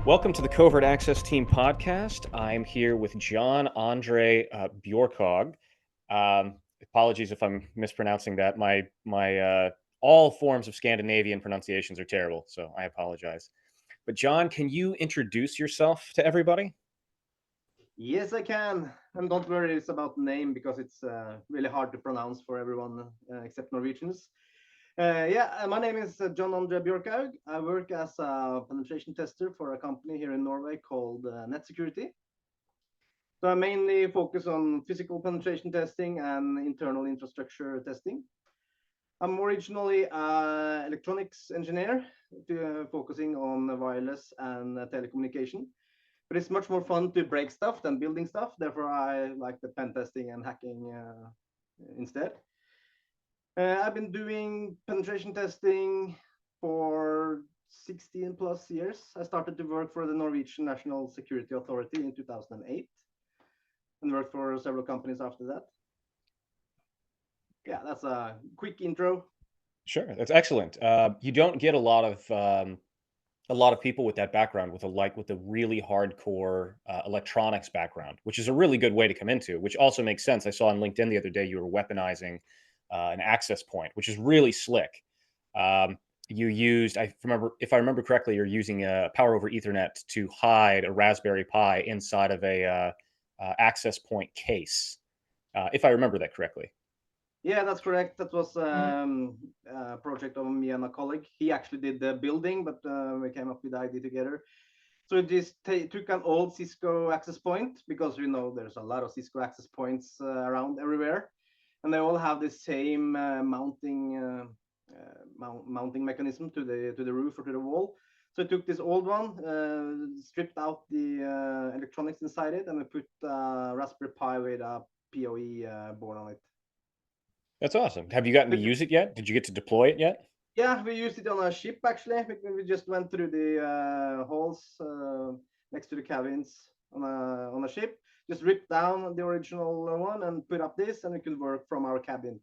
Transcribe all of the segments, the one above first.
Welcome to the Covert Access Team podcast. I'm here with John-André Bjørkhaug. Apologies if I'm mispronouncing that. My all forms of Scandinavian pronunciations are terrible, so I apologize. But John, can you introduce yourself to everybody? Yes, I can. And don't worry, it's about the name because it's really hard to pronounce for everyone except Norwegians. My name is John-André Bjørkhaug. I work as a penetration tester for a company here in Norway called Net Security. So I mainly focus on physical penetration testing and internal infrastructure testing. I'm originally an electronics engineer, focusing on wireless and telecommunication. But it's much more fun to break stuff than building stuff. Therefore, I like the pen testing and hacking instead. I've been doing penetration testing for 16 plus years. I started to work for the Norwegian National Security Authority in 2008 and worked for several companies after that. Yeah, that's a quick intro. Sure, that's excellent. You don't get a lot of people with that background, with a really hardcore electronics background, which is a really good way to come into. Which also makes sense. I saw on LinkedIn the other day you were weaponizing an access point, which is really slick. You used, if I remember correctly, you're using a power over Ethernet to hide a Raspberry Pi inside of a access point case, if I remember that correctly. Yeah, that's correct. That was a project of me and a colleague. He actually did the building, but we came up with the idea together. So it just took an old Cisco access point because we know there's a lot of Cisco access points around everywhere, and they all have the same mounting mechanism to the roof or to the wall. So I took this old one, stripped out the electronics inside it, and I put Raspberry Pi with a PoE board on it. That's awesome. Have you gotten to use it yet? Did you get to deploy it yet? Yeah, we used it on a ship actually. We just went through the halls next to the cabins on a ship. Just ripped down the original one and put up this, and we could work from our cabin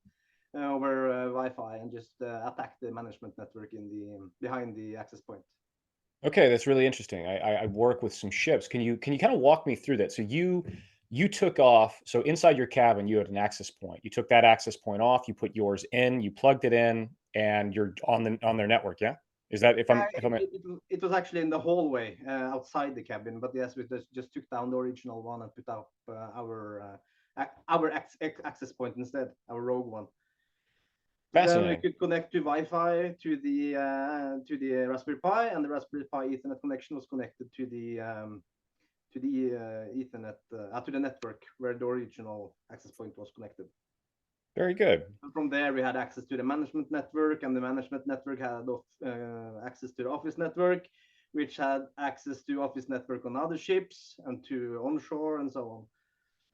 over Wi-Fi and just attack the management network in the behind the access point. Okay, that's really interesting. I work with some ships. Can you kind of walk me through that? So you took off. So inside your cabin, you had an access point. You took that access point off. You put yours in. You plugged it in, and you're on their network. Yeah, is that Yeah, if I'm it was actually in the hallway outside the cabin, but yes, we just took down the original one and put up our access point instead, our rogue one. So then we fascinating? could connect to Wi-Fi to the Raspberry Pi, and the Raspberry Pi Ethernet connection was connected to the Ethernet to the network where the original access point was connected. Very good. And from there, we had access to the management network, and the management network had access to the office network, which had access to office network on other ships and to onshore and so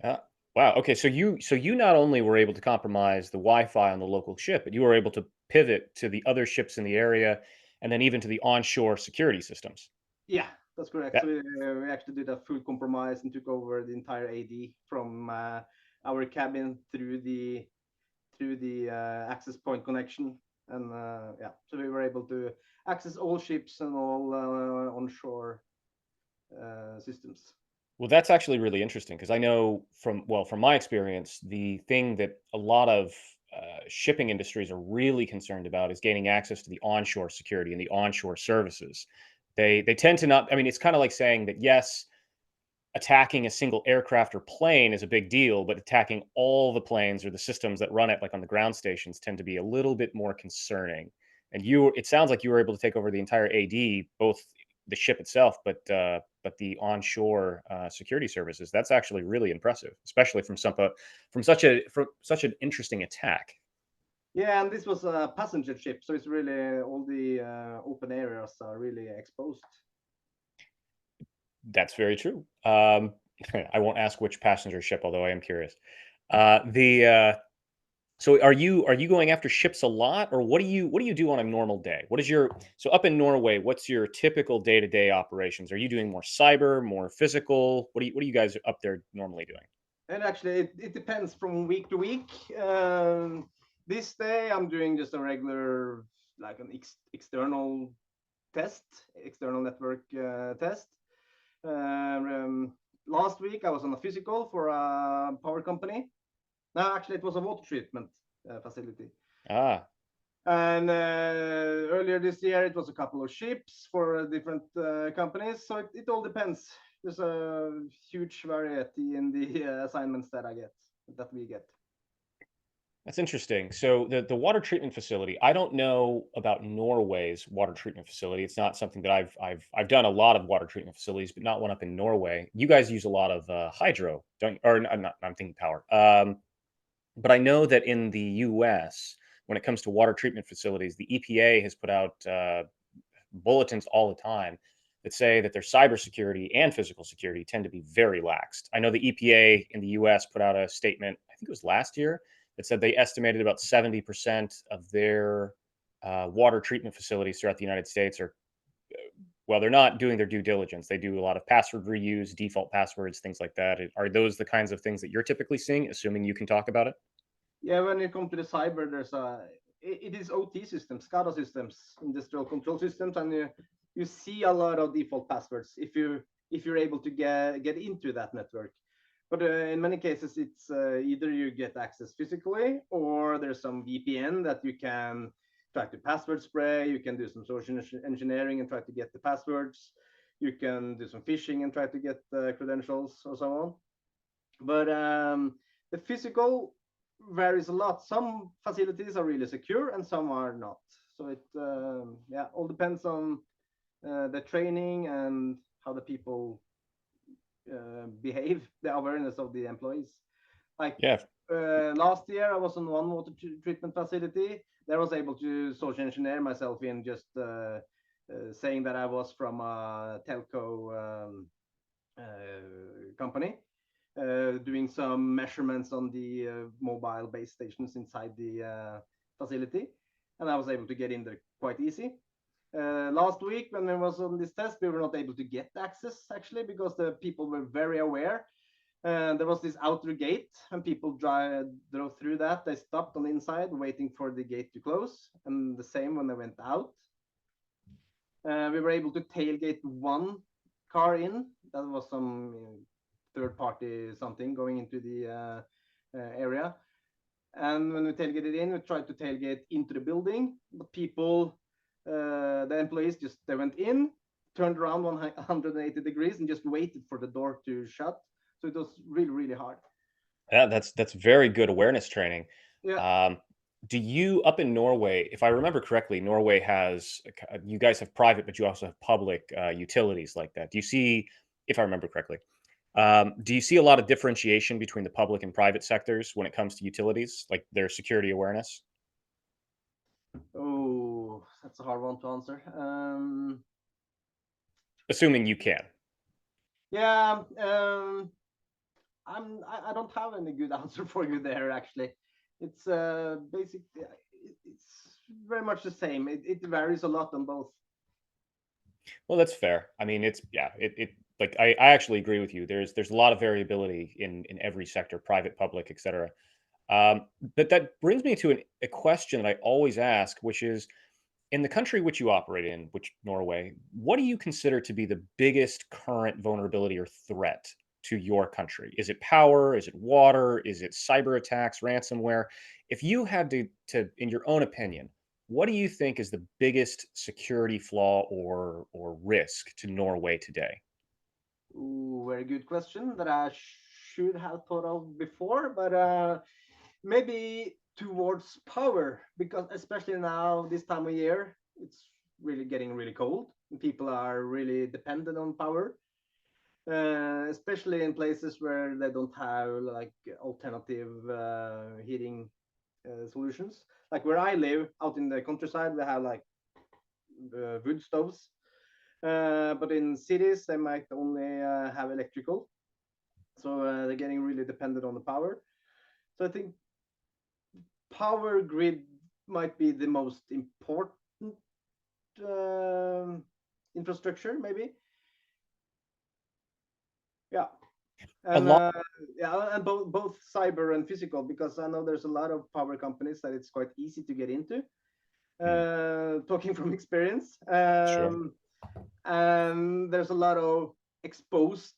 on. Uh, wow. Okay. So you not only were able to compromise the Wi-Fi on the local ship, but you were able to pivot to the other ships in the area, and then even to the onshore security systems. Yeah, that's correct. That So we actually did a full compromise and took over the entire AD from our cabin through the access point connection, and yeah, so we were able to access all ships and all onshore systems. Well, that's actually really interesting because I know from my experience, the thing that a lot of shipping industries are really concerned about is gaining access to the onshore security and the onshore services. They tend to not. I mean, it's kind of like saying that yes, attacking a single aircraft or plane is a big deal, but attacking all the planes or the systems that run it, like on the ground stations, tend to be a little bit more concerning. And it sounds like you were able to take over the entire AD, both the ship itself, but the onshore security services. That's actually really impressive, especially from such an interesting attack. Yeah, and this was a passenger ship, so it's really all the open areas are really exposed. That's very true. I won't ask which passenger ship, although I am curious. The So are you going after ships a lot, or what do you do on a normal day? What is your so up in Norway? What's your typical day to day operations? Are you doing more cyber, more physical? What are you guys up there normally doing? And actually, it depends from week to week. This day, I'm doing just a regular, like an external test, external network test. Last week I was on a physical for a power company. No, actually it was a water treatment facility. Ah, And earlier this year it was a couple of ships for different companies. So it all depends. There's a huge variety in the assignments that we get. that's interesting. So the water treatment facility, I don't know about Norway's water treatment facility. It's not something that I've done a lot of water treatment facilities, but not one up in Norway. You guys use a lot of hydro, don't you? Or not, I'm thinking power. But I know that in the U.S., when it comes to water treatment facilities, the EPA has put out bulletins all the time that say that their cybersecurity and physical security tend to be very laxed. I know the EPA in the US put out a statement, I think it was last year, that said they estimated about 70% of their water treatment facilities throughout the United States are, well, they're not doing their due diligence. They do a lot of password reuse, default passwords, things like that. Are those the kinds of things that you're typically seeing, assuming you can talk about it? Yeah, when you come to the cyber, it is OT systems, SCADA systems, industrial control systems, and you see a lot of default passwords if you're able to get into that network. But in many cases, it's either you get access physically, or there's some VPN that you can try to password spray. You can do some social engineering and try to get the passwords. You can do some phishing and try to get credentials or so on. But the physical varies a lot. Some facilities are really secure and some are not. So it yeah, all depends on the training and how the people behave, the awareness of the employees. Like Yeah. last year, I was on one water treatment facility. There I was able to social engineer myself in just saying that I was from a telco company, doing some measurements on the mobile base stations inside the facility, and I was able to get in there quite easy. Last week, when I was on this test, we were not able to get access actually because the people were very aware. There was this outer gate, and people drove through that. They stopped on the inside, waiting for the gate to close, and the same when they went out. We were able to tailgate one car in. That was some third party something going into the area. And when we tailgated in, we tried to tailgate into the building. But people, the employees, they went in, turned around 180 degrees, and just waited for the door to shut. So it was really, really hard. Yeah, that's very good awareness training. Yeah. Um, do you up in Norway, if I remember correctly, Norway has you guys have private, but you also have public utilities like that. Do you see, if I remember correctly, do you see a lot of differentiation between the public and private sectors when it comes to utilities, like their security awareness? Oh, that's a hard one to answer. Assuming you can. Yeah. I don't have any good answer for you there actually. It's it's very much the same. It varies a lot on both. Well, that's fair. I mean, it's yeah, it like I actually agree with you. There's a lot of variability in every sector, private, public, etc. But that brings me to a question that I always ask, which is in the country which you operate in, which Norway, what do you consider to be the biggest current vulnerability or threat to your country? Is it power? Is it water? Is it cyber attacks, ransomware? If you had to in your own opinion, what do you think is the biggest security flaw or risk to Norway today? Ooh, very good question that I should have thought of before, but maybe towards power, because especially now this time of year, it's really getting really cold and people are really dependent on power, especially in places where they don't have like alternative heating solutions. Like where I live out in the countryside, we have like wood stoves, but in cities they might only have electrical, so they're getting really dependent on the power. So I think power grid might be the most important um infrastructure, maybe. Yeah, A and lot yeah, and both cyber and physical, because I know there's a lot of power companies that it's quite easy to get into. Mm. talking from experience. Sure. And there's a lot of exposed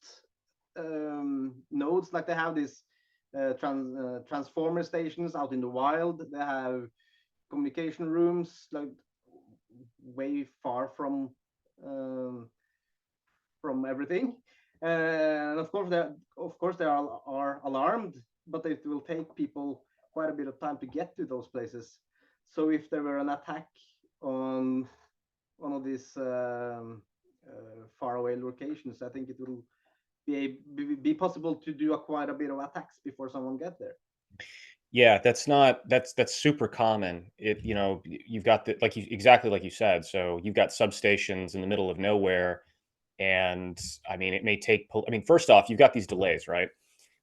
nodes. Like they have these transformer stations out in the wild. They have communication rooms like way far um, from everything. And of course they are alarmed, but it will take people quite a bit of time to get to those places. So if there were an attack on one of these faraway locations, I think it will be possible to do quite a bit of attacks before someone get there. Yeah, that's super common. You've got the like you exactly like you said. So you've got substations in the middle of nowhere, and I mean, it may take. I mean, first off, you've got these delays, right?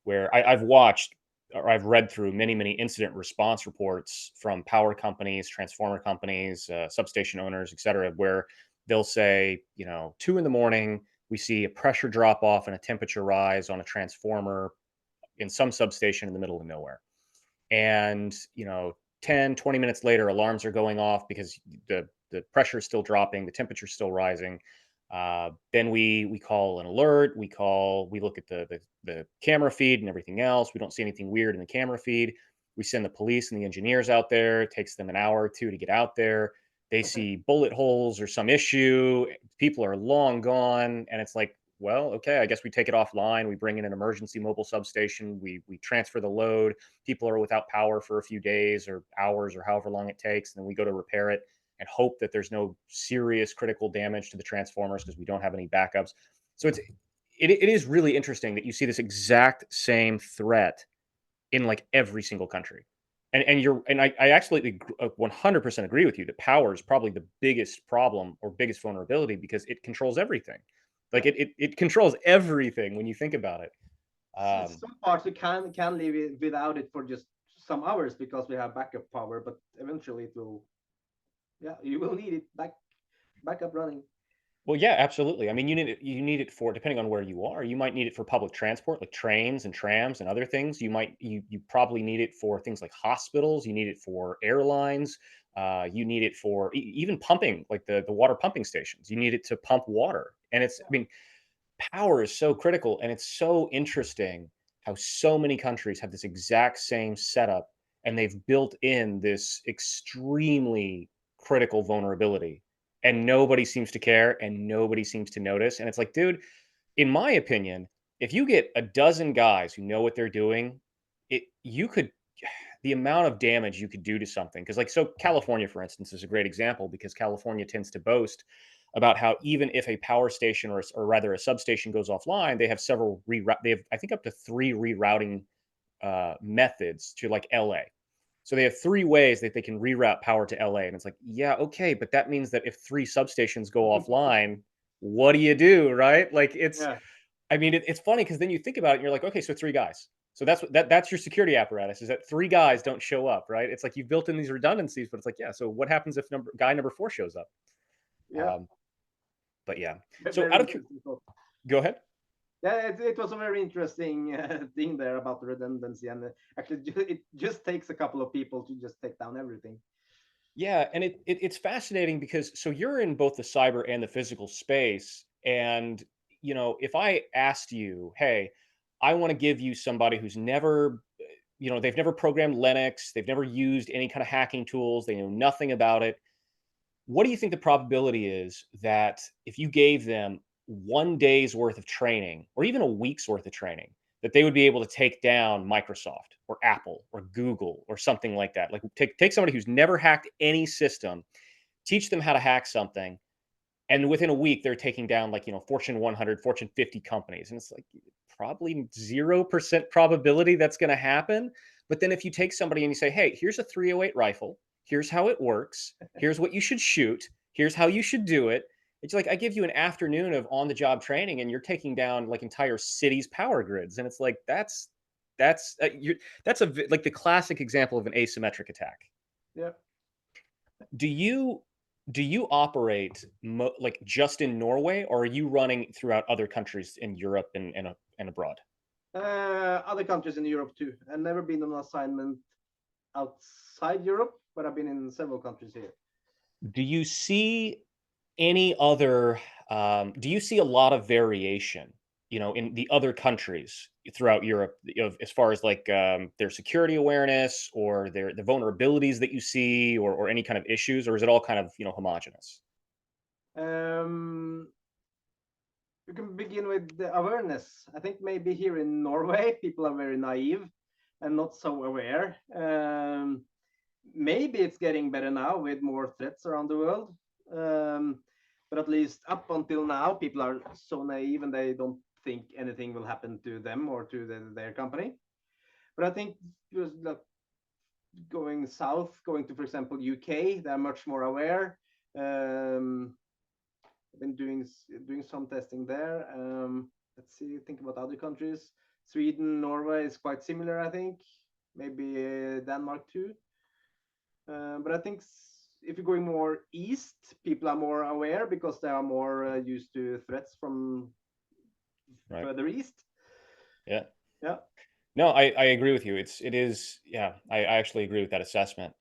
Where I've watched or I've read through many incident response reports from power companies, transformer companies, substation owners, et cetera, where they'll say, 2 in the morning, we see a pressure drop off and a temperature rise on a transformer in some substation in the middle of nowhere. And 10, 20 minutes later, alarms are going off because the pressure is still dropping, the temperature is still rising. Then we call an alert, we look at the camera feed and everything else. We don't see anything weird in the camera feed. We send the police and the engineers out there. It takes them an hour or two to get out there. They Okay. see bullet holes or some issue. People are long gone, and it's like, well, okay, I guess we take it offline. We bring in an emergency mobile substation. We transfer the load. People are without power for a few days or hours or however long it takes, and then we go to repair it and hope that there's no serious critical damage to the transformers because we don't have any backups. So it is really interesting that you see this exact same threat in like every single country. And I actually 100% agree with you that power is probably the biggest problem or biggest vulnerability because it controls everything. Like Yeah. it controls everything when you think about it. Um, Some parts we can live without it for just some hours because we have backup power, but eventually it will. Yeah, you will need it back up running. Well, yeah, absolutely. I mean, you need it for depending on where you are. You might need it for public transport, like trains and trams and other things. You probably need it for things like hospitals. You need it for airlines. You need it for even pumping, like the water pumping stations. You need it to pump water. And I mean, power is so critical, and it's so interesting how so many countries have this exact same setup, and they've built in this extremely critical vulnerability, and nobody seems to care and nobody seems to notice. And it's like, dude, in my opinion, if you get a dozen guys who know what they're doing, it you could the amount of damage you could do to something. Because, like, so California, for instance, is a great example because California tends to boast about how even if a power station or rather a substation goes offline, they have several reroute. They have, I think, up to three rerouting methods to like LA. So they have three ways that they can reroute power to LA. And it's like, yeah, okay, but that means that if three substations go offline, what do you do, right? Like Yeah, I mean, it's funny because then you think about it and you're like, okay, so three guys. So that's your security apparatus is that three guys don't show up, right? It's like you've built in these redundancies, but it's like, yeah. So what happens if guy number four shows up? yeah, Um, but yeah. So very interesting. go ahead. Yeah, it was a very interesting thing there about the redundancy, and actually, it just takes a couple of people to just take down everything. Yeah, and it's fascinating because so you're in both the cyber and the physical space, and if I asked you, hey, I want to give you somebody who's never, they've never programmed Linux, they've never used any kind of hacking tools, they know nothing about it. What do you think the probability is that if you gave them 1 day's worth of training or even a week's worth of training, that they would be able to take down Microsoft or Apple or Google or something like that? Like take somebody who's never hacked any system, teach them how to hack something, and within a week they're taking down like, Fortune 100, Fortune 50 companies. And it's like probably 0% probability that's going to happen. But then if you take somebody and you say, hey, here's a 308 rifle, here's how it works, here's what you should shoot, here's how you should do it. It's like I give you an afternoon of on the job training and you're taking down like entire cities power grids. And it's like that's like the classic example of an asymmetric attack. Yeah. Do you operate like just in Norway, or are you running throughout other countries in Europe and abroad? Other countries in Europe too. I've never been on an assignment outside Europe, but I've been in several countries here. Do you see any other do you see a lot of variation, in the other countries throughout Europe, as far as like their security awareness or the vulnerabilities that you see, or any kind of issues, or is it all kind of homogenous? Um, you can begin with the awareness. I think maybe here in Norway, people are very naive and not so aware. Maybe it's getting better now with more threats around the world. Um, but at least up until now, people are so naive and they don't think anything will happen to them or to their company. But I think just like going south, going to, for example, UK, they're much more aware. Um, I've been doing some testing there. Let's see, think about other countries. Sweden, Norway is quite similar, I think. Maybe Denmark too. But I think if you're going more east, people are more aware because they are more used to threats from Right. further east. Yeah. Yeah. No, I agree with you. It is, yeah, I actually agree with that assessment.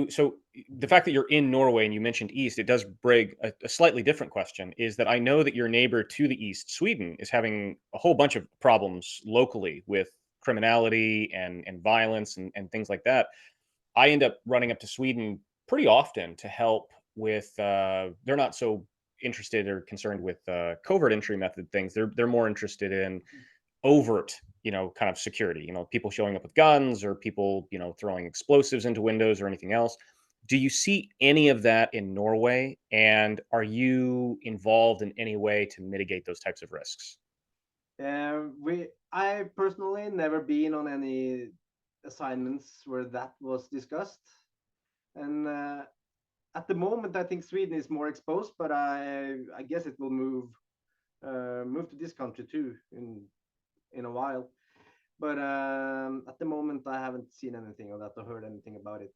So the fact that you're in Norway and you mentioned east, it does bring a slightly different question. Is that I know that your neighbor to the east, Sweden, is having a whole bunch of problems locally with criminality and violence and things like that. I end up running up to Sweden pretty often to help with. They're not so interested or concerned with covert entry method things. They're more interested in overt, kind of security, people showing up with guns, or people, throwing explosives into windows or anything else. Do you see any of that in Norway? And are you involved in any way to mitigate those types of risks? I personally never been on any assignments where that was discussed, and at the moment, I think Sweden is more exposed, but I guess it will move to this country too in a while. But at the moment, I haven't seen anything of that or heard anything about it.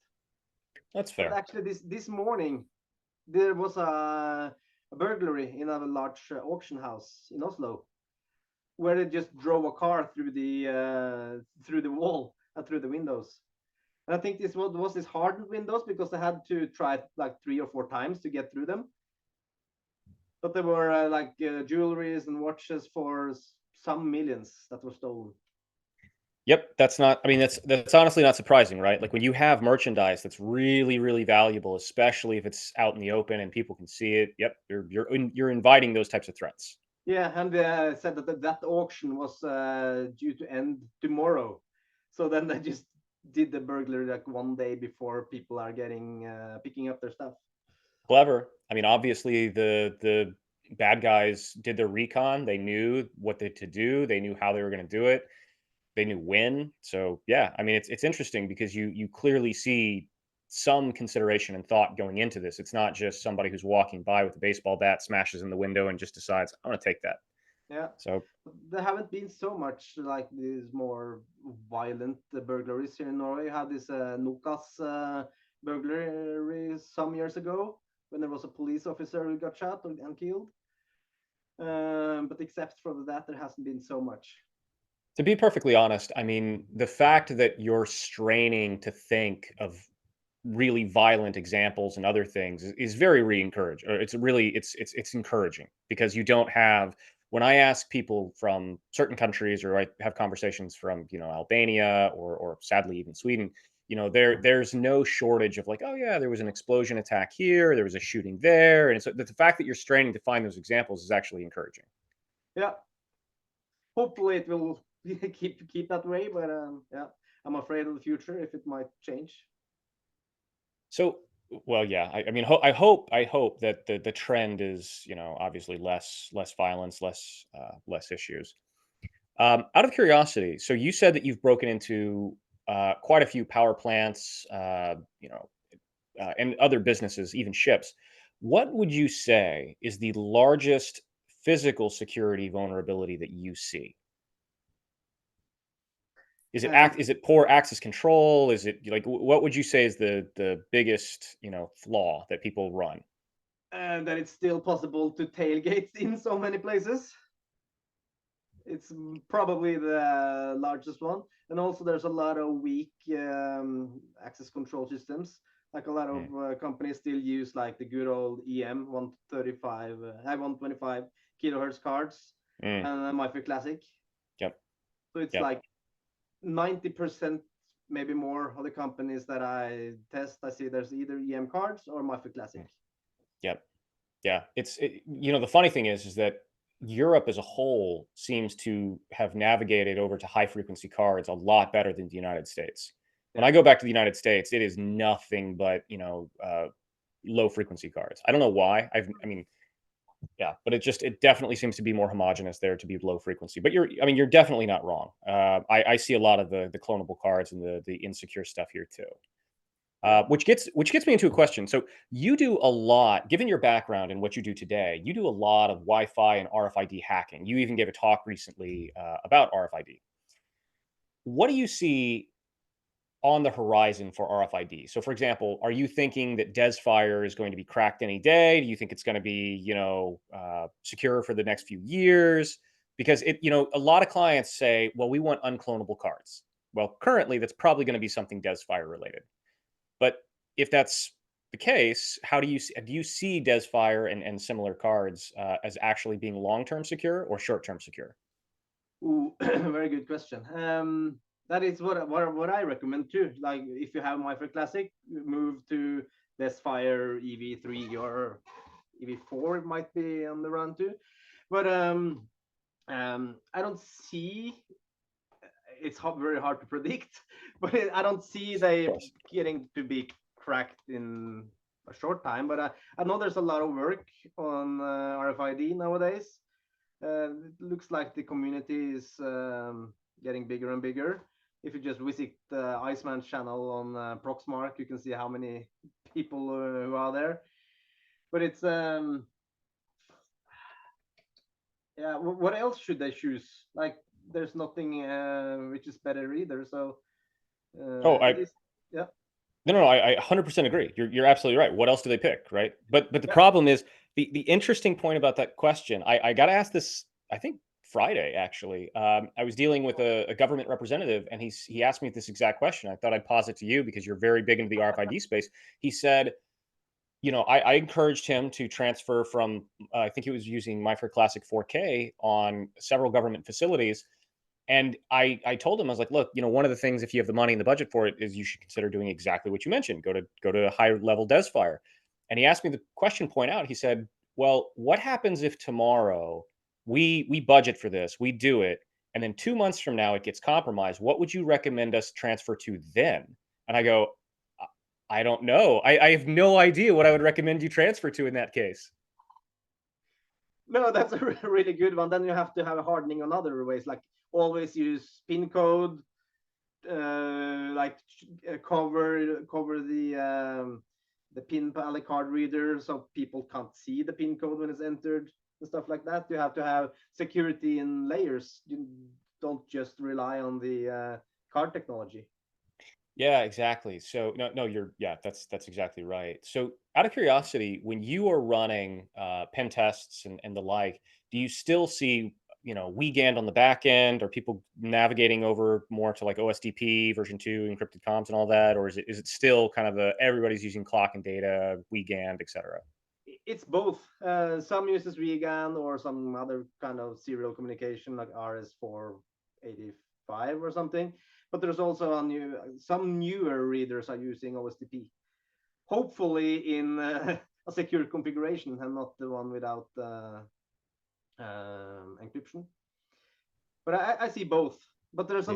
That's But fair. actually, this morning there was a burglary in a large auction house in Oslo, where they just drove a car through the wall and through the windows. And I think this was this hardened windows because they had to try it like 3 or 4 times to get through them. But there were jewelries and watches for some millions that were stolen. Yep, that's not. I mean, that's honestly not surprising, right? Like when you have merchandise that's really, really valuable, especially if it's out in the open and people can see it. Yep, you're inviting those types of threats. Yeah, and they said that that auction was due to end tomorrow. So then they just did the burglary like one day before people are getting picking up their stuff. Clever. I mean, obviously the bad guys did their recon. They knew what to do. They knew how they were going to do it. They knew when. So yeah, I mean, it's interesting because you clearly see some consideration and thought going into this. It's not just somebody who's walking by with a baseball bat, smashes in the window, and just decides, I want to take that. Yeah, So there haven't been so much like these more violent burglaries here in Norway. You had this Nokas burglary some years ago when there was a police officer who got shot and killed. But except for that, there hasn't been so much. to be perfectly honest, I mean, the fact that you're straining to think of really violent examples and other things is very re-encourage, or it's encouraging, because you don't have, when I ask people from certain countries, or I have conversations from Albania, or sadly even Sweden, there's no shortage of like, oh yeah, there was an explosion attack here, there was a shooting there, and so the fact that you're straining to find those examples is actually encouraging. Yeah, hopefully it will keep that way. But yeah, I'm afraid of the future if it might change. So, well, yeah, I mean, I hope that the trend is, obviously less violence, less issues. Out of curiosity, so you said that you've broken into quite a few power plants, and other businesses, even ships. What would you say is the largest physical security vulnerability that you see? Um, Is it poor access control? Is it like what would you say is the biggest flaw that people run? and that it's still possible to tailgate in so many places. It's probably the largest one, and also there's a lot of weak access control systems. Like a lot of companies still use like the good old EM 135, 125 kilohertz cards Mm. and MiFi Classic. Yep. So it's Yep. like 90%, maybe more, of the companies that I test, I see there's either EM cards or MiFi Classic. Yep. Yeah. The funny thing is that Europe as a whole seems to have navigated over to high frequency cards a lot better than the United States. When Yeah. I go back to the United States, it is nothing but, low frequency cards. I don't know why. Yeah, but it definitely seems to be more homogenous there to be low frequency. But you're definitely not wrong. I see a lot of the clonable cards and the insecure stuff here too. Yeah. Which gets me into a question. So you do a lot, given your background and what you do today, you do a lot of Wi-Fi and RFID hacking. You even gave a talk recently about RFID. What do you see on the horizon for RFID? So, for example, are you thinking that DesFire is going to be cracked any day? Do you think it's going to be, secure for the next few years? Because a lot of clients say, well, we want unclonable cards. Well, currently, that's probably going to be something DesFire related. But if that's the case, how do you see DesFire and similar cards as actually being long-term secure or short-term secure? Ooh, very good question. That is what I recommend too. Like if you have MiFi Classic, move to Desfire EV3 or EV4. It might be on the run too, but I don't see. It's very hard to predict, but I don't see Of they course. getting to be cracked in a short time. But I know there's a lot of work on RFID nowadays. It looks like the community is getting bigger and bigger. If you just visit the Iceman's channel on Proxmark, you can see how many people who are there. But it's yeah. What else should they choose? Like, there's nothing which is better either. So Oh, at least, yeah, no, I 100% agree. You're absolutely right. What else do they pick, right? But the yeah. problem is the interesting point about that question. I got asked this, I think Friday actually. I was dealing with a government representative, and he asked me this exact question. I thought I'd pose it to you because you're very big into the RFID space. He said, I encouraged him to transfer from, I think he was using MyFair Classic 4K on several government facilities. And I told him, I was like, look, one of the things, if you have the money and the budget for it, is you should consider doing exactly what you mentioned. Go to a high level DesFire. And he asked me the question point out. He said, well, what happens if tomorrow we budget for this, we do it, and then 2 months from now it gets compromised? What would you recommend us transfer to then? And I go, I don't know. I have no idea what I would recommend you transfer to in that case. No, that's a really good one. Then you have to have a hardening on other ways, like always use pin code, like cover the pin pally card reader so people can't see the pin code when it's entered and stuff like that. You have to have security in layers. You don't just rely on the card technology. Yeah, exactly. So no, yeah, that's exactly right. So out of curiosity, when you are running pen tests and the like, do you still see, WeGAN on the back end? Are people navigating over more to like OSDP version 2 encrypted comms and all that? Or is it still kind of everybody's using clock and data, WeGAN, et cetera? It's both. Some uses vegan or some other kind of serial communication like RS485 or something. But there's also some newer readers are using OSDP. Hopefully in a secure configuration and not the one without encryption. But I see both. But Hmm, there's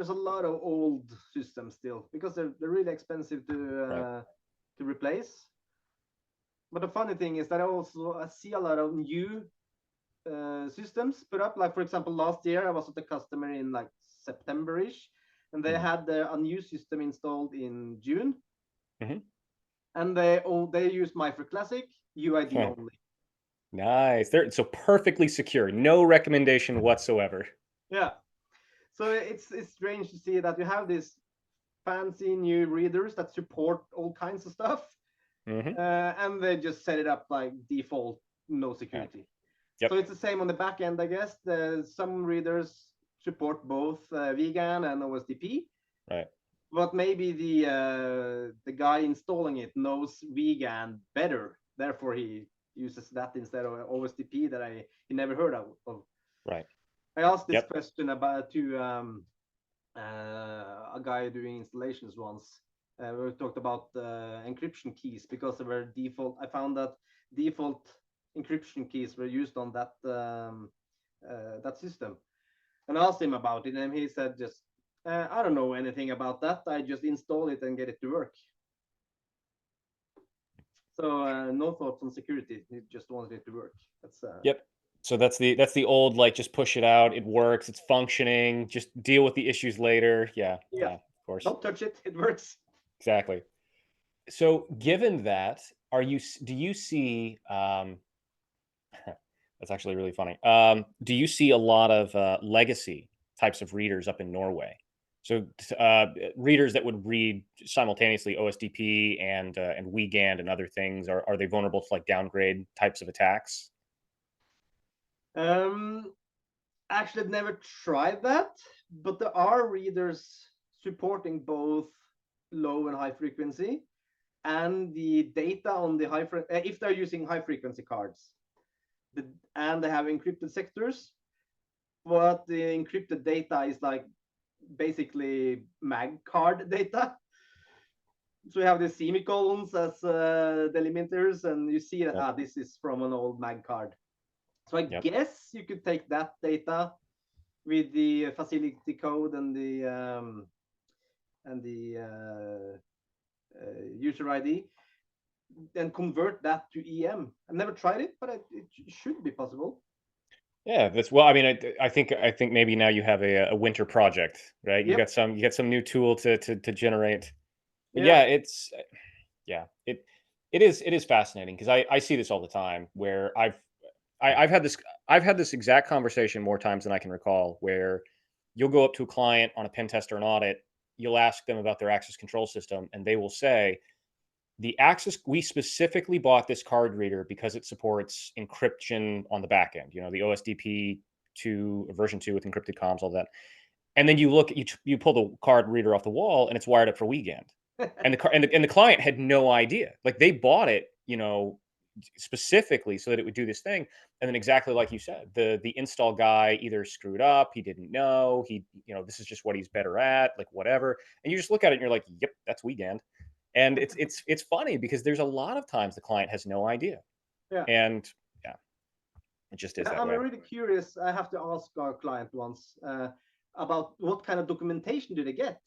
a lot of old systems still because they're really expensive right. to replace. But the funny thing is that I see a lot of new systems put up. Like for example, last year I was at the customer in like September-ish, and they Hmm, had a new system installed in June, hmm. and they used MyFair Classic UID only. Nice. They're so perfectly secure. No recommendation whatsoever. Yeah. So it's strange to see that you have these fancy new readers that support all kinds of stuff, Hmm. and they just set it up like default, no Yeah. security. So Yep. it's the same on the back end, I guess. Some readers support both vegan and OSDP, Right. but maybe the guy installing it knows vegan better, therefore he uses that instead of OSTP that he never heard of. Right. I asked this Yep. question about to a guy doing installations once. We talked about encryption keys because they were default. I found that default encryption keys were used on that system, and I asked him about it, and he said just, I don't know anything about that. I just install it and get it to work. So no thoughts on security. He just wanted it to work. That's Yep. So that's the old, like, just push it out. It works. It's functioning. Just deal with the issues later. Yeah. yeah. Yeah. Of course. Don't touch it. It works. Exactly. So given that, do you see, that's actually really funny. Do you see a lot of legacy types of readers up in Norway? So readers that would read simultaneously OSDP and WeGAND and other things, are they vulnerable to like downgrade types of attacks? Um, Actually, I've never tried that, but there are readers supporting both low and high frequency, and the data on the if they're using high frequency cards, and they have encrypted sectors, but the encrypted data is like basically mag card data. So we have the semicolons as delimiters, and you see that Yep. this is from an old mag card. So I Yep. guess you could take that data with the facility code and the user ID, and convert that to EM. I've never tried it, but it should be possible. Yeah, that's well. I mean, I think maybe now you have a winter project, right? Yep. You got some new tool to generate. But Yeah. yeah, yeah, it is fascinating because I see this all the time where I've had this exact conversation more times than I can recall, where you'll go up to a client on a pen test or an audit, you'll ask them about their access control system, and they will say, the access, we specifically bought this card reader because it supports encryption on the back end, the OSDP 2 version 2 with encrypted comms, all that. And then you pull the card reader off the wall and it's wired up for weekend. And the client had no idea. Like, they bought it, specifically so that it would do this thing. And then, exactly like you said, the install guy either screwed up, he didn't know, this is just what he's better at, like, whatever. And you just look at it and you're like, yep, that's weekend. And it's funny because there's a lot of times the client has no idea. Yeah. And yeah, it just is Yeah, that I'm way. really curious. I have to ask our client once about what kind of documentation do they get.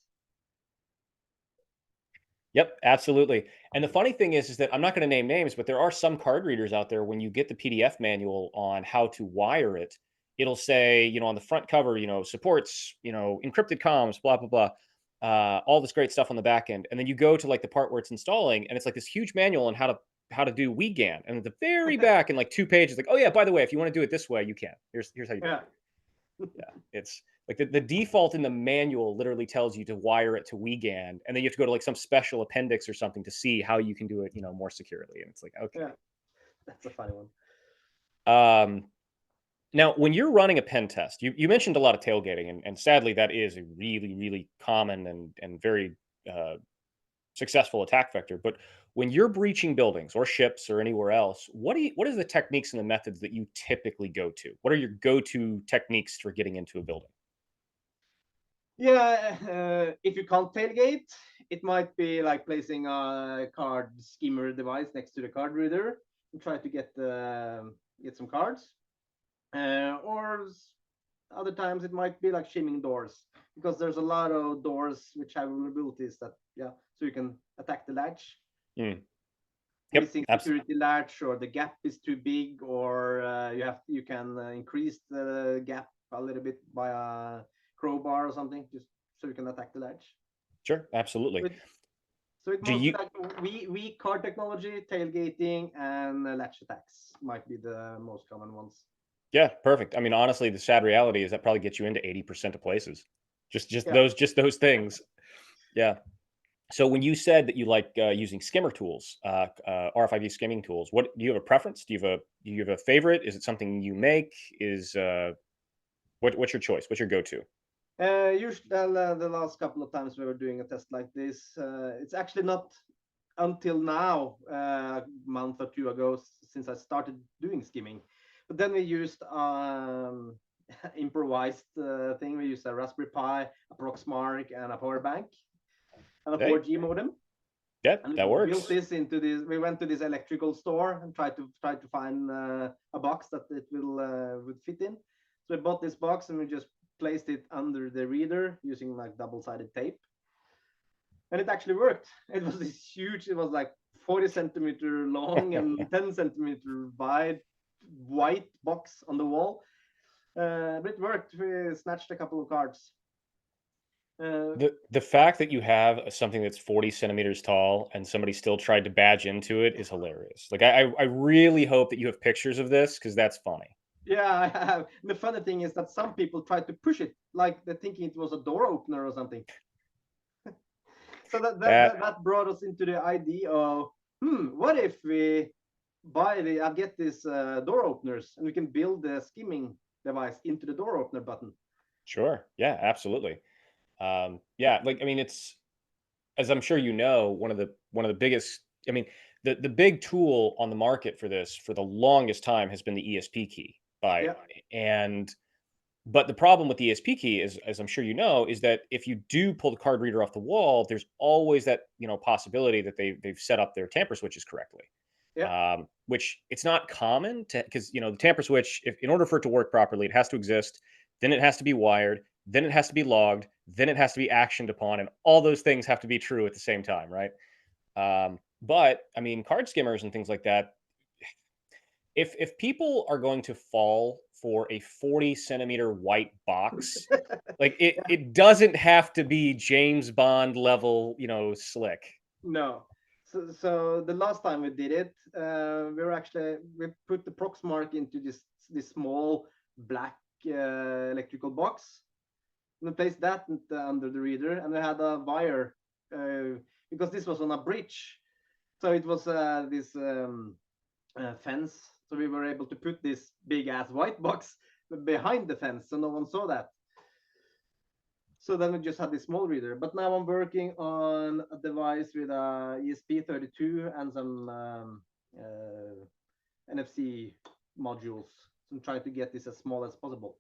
Yep, absolutely. And the funny thing is that I'm not going to name names, but there are some card readers out there. When you get the PDF manual on how to wire it, it'll say, on the front cover, supports, encrypted comms, blah blah blah, all this great stuff on the back end. And then you go to like the part where it's installing, and it's like this huge manual on how to do WeGAN. And at the very back, in like 2 pages, like, oh yeah, by the way, if you want to do it this way, you can. Here's how you do it. Yeah. Yeah, it's like the default in the manual literally tells you to wire it to WeGAN, and then you have to go to like some special appendix or something to see how you can do it, more securely. And it's like, okay. Yeah. That's a funny one. Um, Now, when you're running a pen test, you mentioned a lot of tailgating, and sadly, that is a really, really common and very successful attack vector. But when you're breaching buildings or ships or anywhere else, what is the techniques and the methods that you typically go to? What are your go-to techniques for getting into a building? Yeah, if you can't tailgate, it might be like placing a card skimmer device next to the card reader and try to get some cards. Or other times it might be like shimming doors, because there's a lot of doors which have vulnerabilities that, yeah, so you can attack the latch. Mm. Yep, Missing absolutely. security latch, or the gap is too big, or you can increase the gap a little bit by a crowbar or something, just so you can attack the latch. Sure, absolutely. So it Do mostly you like weak card technology, tailgating, and latch attacks might be the most common ones. Yeah, perfect. I mean, honestly, the sad reality is that probably gets you into 80% of places. Yeah. Just those things. Yeah. So when you said that you like using skimmer tools, RFID skimming tools, what do you have a preference? Do you have a favorite? Is it something you make? What's your choice? What's your go-to? Usually, the last couple of times we were doing a test like this, it's actually not until now, a month or two ago, since I started doing skimming. But then we used improvised thing. We used a Raspberry Pi, a Proxmark, and a power bank, and a Hey, 4G modem. yeah, And we that built works. this into this. We went to this electrical store and tried to find a box that it will would fit in. So we bought this box and we just placed it under the reader using like double-sided tape, and it actually worked. It was this huge. It was like 40 centimeter long and 10 centimeter wide white box on the wall. But it worked. We snatched a couple of cards. Uh, The fact that you have something that's 40 centimeters tall and somebody still tried to badge into it is hilarious. Like I really hope that you have pictures of this because that's funny. yeah, I have. The funny thing is that some people tried to push it, like they're thinking it was a door opener or something. So That that brought us into the idea of, what if we get these door openers and we can build the skimming device into the door opener button. sure. Yeah, absolutely. Yeah, like I mean it's as I'm sure you know, one of the biggest I mean, the big tool on the market for this for the longest time has been the ESP key by Yeah, and but the problem with the ESP key is, as I'm sure you know, is that if you do pull the card reader off the wall, there's always that possibility that they've set up their tamper switches correctly. yeah, Which it's not common to because the tamper switch, if in order for it to work properly, it has to exist, then it has to be wired, then it has to be logged, then it has to be actioned upon, and all those things have to be true at the same time, right? But I mean, card skimmers and things like that, if people are going to fall for a 40 centimeter white box, like yeah. it doesn't have to be James Bond level, slick. No. So the last time we did it, we put the Proxmark into this small black electrical box, and we placed that under the reader, and we had a wire because this was on a bridge, so it was this fence. So we were able to put this big ass white box behind the fence, so no one saw that. So then we just had this small reader. But now I'm working on a device with a ESP32 and some NFC modules. So I'm trying to get this as small as possible,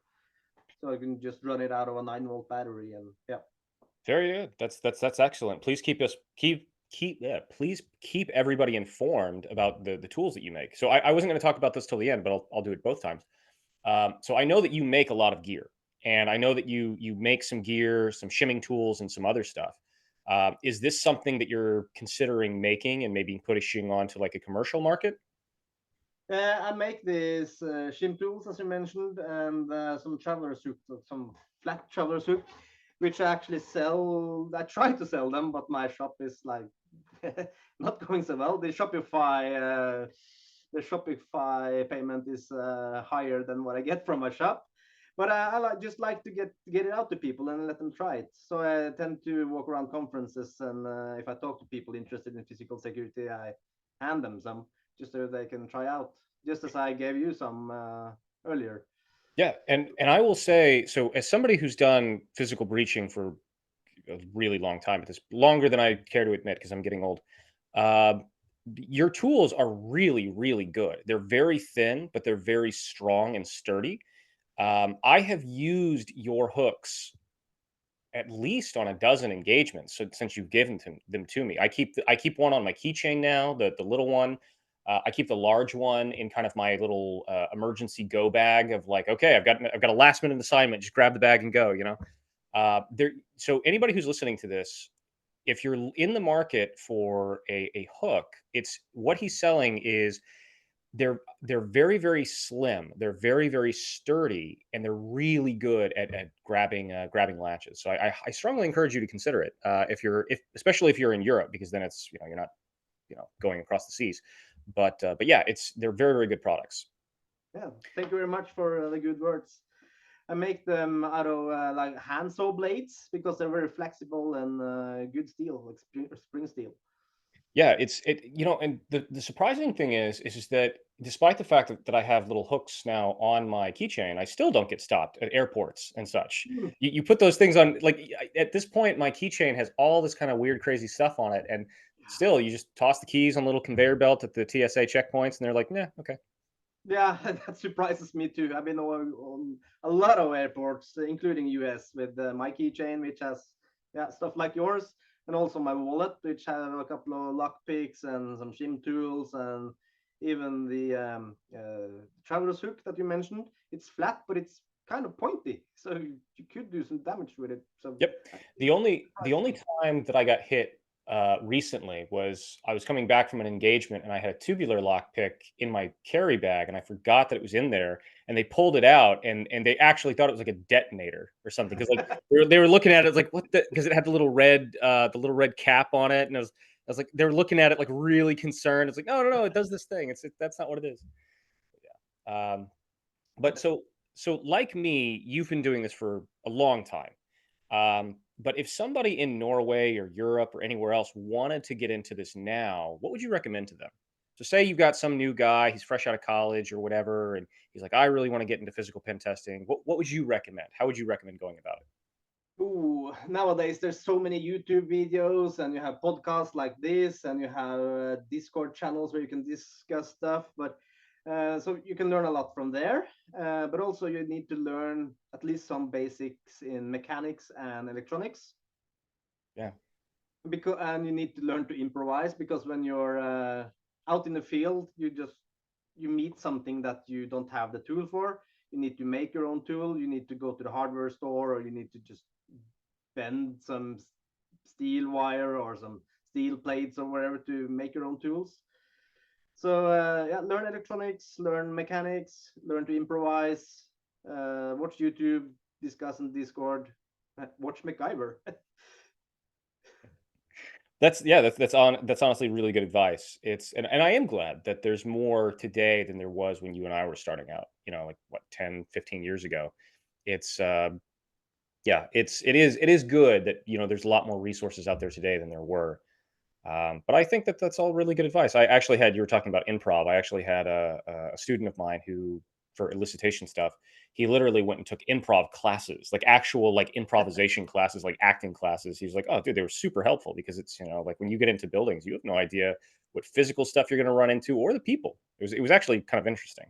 so I can just run it out of a 9-volt battery. And yeah, Very good. That's excellent. Please please keep everybody informed about the tools that you make. So I wasn't going to talk about this till the end, but I'll do it both times. So I know that you make a lot of gear, and I know that you make some gear, some shimming tools, and some other stuff. Is this something that you're considering making and maybe pushing onto like a commercial market? I make these shim tools, as you mentioned, and some traveler suit, some flat traveler suit, which I actually sell. I try to sell them, but my shop is like not going so well. The Shopify payment is higher than what I get from my shop. But just like to get it out to people and let them try it. So I tend to walk around conferences, and if I talk to people interested in physical security, I hand them some just so they can try out. Just as I gave you some earlier. Yeah, and I will say, so as somebody who's done physical breaching for a really long time at this, longer than I care to admit because I'm getting old. Uh, your tools are really, really good. They're very thin, but they're very strong and sturdy. I have used your hooks at least on a dozen engagements since you've given them to me. I keep one on my keychain now, the little one. I keep the large one in kind of my little emergency go bag of like, okay, I've got a last minute assignment, just grab the bag and go. There. So anybody who's listening to this, if you're in the market for a hook, it's what he's selling is they're very very slim, they're very very sturdy, and they're really good at grabbing latches. So I strongly encourage you to consider it if especially if you're in Europe, because then it's you're not going across the seas. But yeah, they're very very good products. Yeah, thank you very much for the good words. I make them out of like hand saw blades because they're very flexible and good steel, like spring steel. Yeah, and the surprising thing is just that despite the fact that I have little hooks now on my keychain, I still don't get stopped at airports and such. Hmm. You put those things on, like, at this point, my keychain has all this kind of weird, crazy stuff on it, and still, you just toss the keys on a little conveyor belt at the TSA checkpoints, and they're like, "Nah, okay." Yeah, that surprises me too. I've been on a lot of airports, including US, with my keychain, which has yeah stuff like yours, and also my wallet, which have a couple of lock picks and some shim tools, and even the traveler's hook that you mentioned. It's flat, but it's kind of pointy, so you could do some damage with it. So Yep. it The surprises only me. time that I got hit recently was I was coming back from an engagement and I had a tubular lockpick in my carry bag and I forgot that it was in there and they pulled it out and they actually thought it was like a detonator or something because like they were looking at it like what the because it had the little red cap on it and I was like they were looking at it like really concerned. It's like no it does this thing. That's not what it is. Um, but so like me, you've been doing this for a long time. But if somebody in Norway or Europe or anywhere else wanted to get into this now, what would you recommend to them? So say you've got some new guy, he's fresh out of college or whatever, and he's like, I really want to get into physical pen testing. What would you recommend? How would you recommend going about it? Ooh, nowadays there's so many YouTube videos, and you have podcasts like this, and you have Discord channels where you can discuss stuff. But so you can learn a lot from there. But also you need to learn at least some basics in mechanics and electronics, Yeah. because and you need to learn to improvise because when you're out in the field, you meet something that you don't have the tool for. You need to make your own tool. You need to go to the hardware store, or you need to just bend some steel wire or some steel plates or whatever to make your own tools. So yeah, learn electronics, learn mechanics, learn to improvise, watch YouTube, discuss in Discord, watch MacGyver. That's honestly really good advice. And I am glad that there's more today than there was when you and I were starting out, like what 10, 15 years ago. It's yeah, it is good that there's a lot more resources out there today than there were. But I think that that's all really good advice. You were talking about improv. I actually had a student of mine who, for elicitation stuff, he literally went and took improv classes, like actual like improvisation classes, like acting classes. He's like, oh, dude, they were super helpful because it's, like when you get into buildings, you have no idea what physical stuff you're going to run into or the people. It was actually kind of interesting.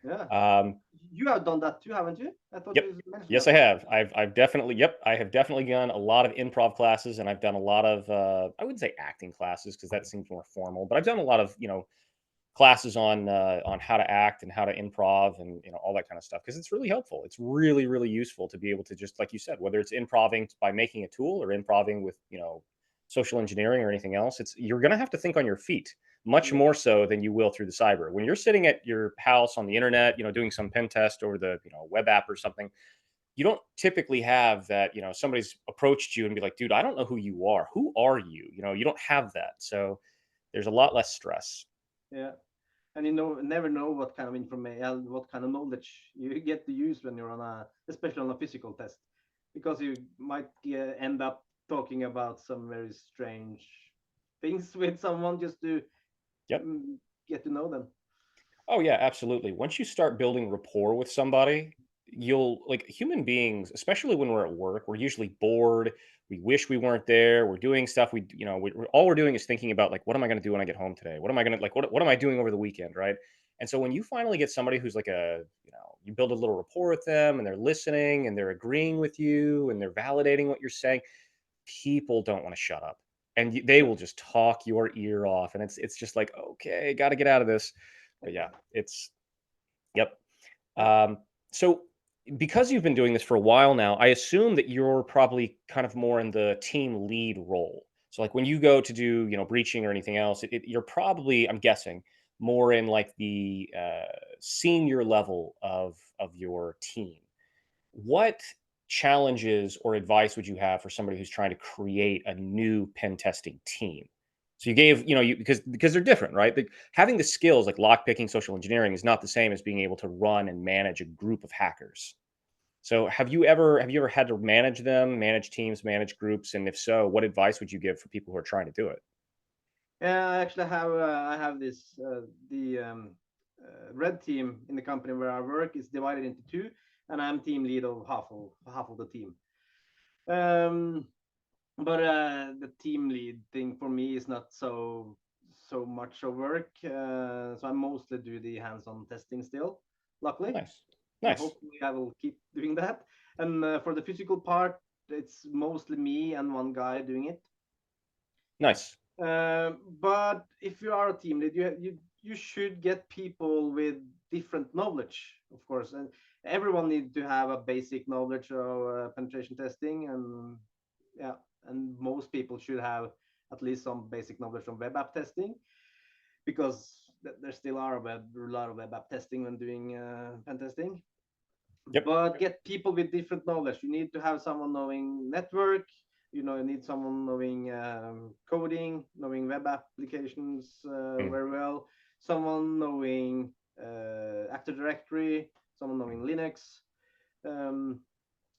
Yeah, Um, you have done that too, haven't you? I thought Yep. you mentioned Yes, that. I have. I have definitely done a lot of improv classes and I've done a lot of I wouldn't say acting classes because that seems more formal, but I've done a lot of, classes on how to act and how to improv and all that kind of stuff because it's really helpful. It's really really useful to be able to just like you said, whether it's improving by making a tool or improving with, social engineering or anything else, it's you're going to have to think on your feet much Yeah, more so than you will through the cyber. When you're sitting at your house on the internet, doing some pen test over the, web app or something, you don't typically have that, somebody's approached you and be like, dude, I don't know who you are. Who are you? You don't have that. So there's a lot less stress. yeah. And you never know what kind of information, what kind of knowledge you get to use when you're on especially on a physical test, because you might end up talking about some very strange things with someone just to Yep. mm, get to know them. Oh yeah, absolutely. Once you start building rapport with somebody, you'll like human beings, especially when we're at work, we're usually bored. We wish we weren't there. We're doing stuff all we're doing is thinking about like, what am I going to do when I get home today? What am I going to like? What am I doing over the weekend? Right. And so when you finally get somebody who's like you build a little rapport with them and they're listening and they're agreeing with you and they're validating what you're saying, people don't want to shut up and they Yeah. will just talk your ear off. And it's just like, okay, got to get out of this. But yeah, it's Yep. Yeah. Um, so because you've been doing this for a while now, I assume that you're probably kind of more in the team lead role. So like when you go to do, breaching or anything else, you're probably, I'm guessing, more in like the senior level of your team. What challenges or advice would you have for somebody who's trying to create a new pen testing team? So you gave, because they're different, right? Having the skills like lockpicking, social engineering is not the same as being able to run and manage a group of hackers. So have you ever had to manage them, manage teams, manage groups, and if so, what advice would you give for people who are trying to do it? Yeah, I actually have I have this the red team in the company where I work is divided into two, and I'm team lead of half of the team. Um, but the team lead thing for me is not so much of work. So I mostly do the hands-on testing still, luckily, Nice. and Nice. hopefully I will keep doing that. And for the physical part, it's mostly me and one guy doing it. Nice. But if you are a team lead, you should get people with different knowledge, of course, and everyone needs to have a basic knowledge of penetration testing, and yeah, and most people should have at least some basic knowledge of web app testing, because there still are a lot of web app testing when doing pen testing. Yep. But get people with different knowledge. You need to have someone knowing network. You need someone knowing coding, knowing web applications Mm. very well. Someone knowing Active Directory. Someone knowing Linux. Um,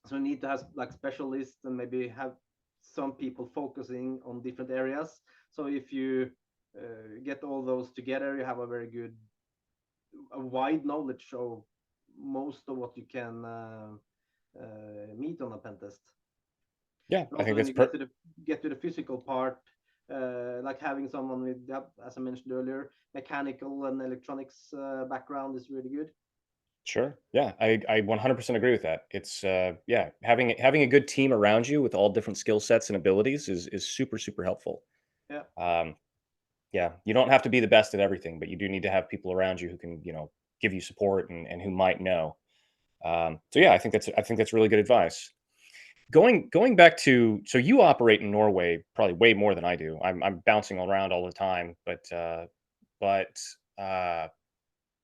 so you need to have like specialists and maybe have some people focusing on different areas. So if you get all those together, you have a very good, a wide knowledge of most of what you can meet on a pen test. Yeah, And I also think when that's you get to the physical part, like having someone with, as I mentioned earlier, mechanical and electronics background is really good. sure. Yeah, I 100% agree with that. It's yeah, having a good team around you with all different skill sets and abilities is super super helpful. Yeah. Um, yeah, you don't have to be the best at everything, but you do need to have people around you who can, give you support and who might know. So yeah, I think that's really good advice. Going back to, so you operate in Norway probably way more than I do. I'm bouncing around all the time, but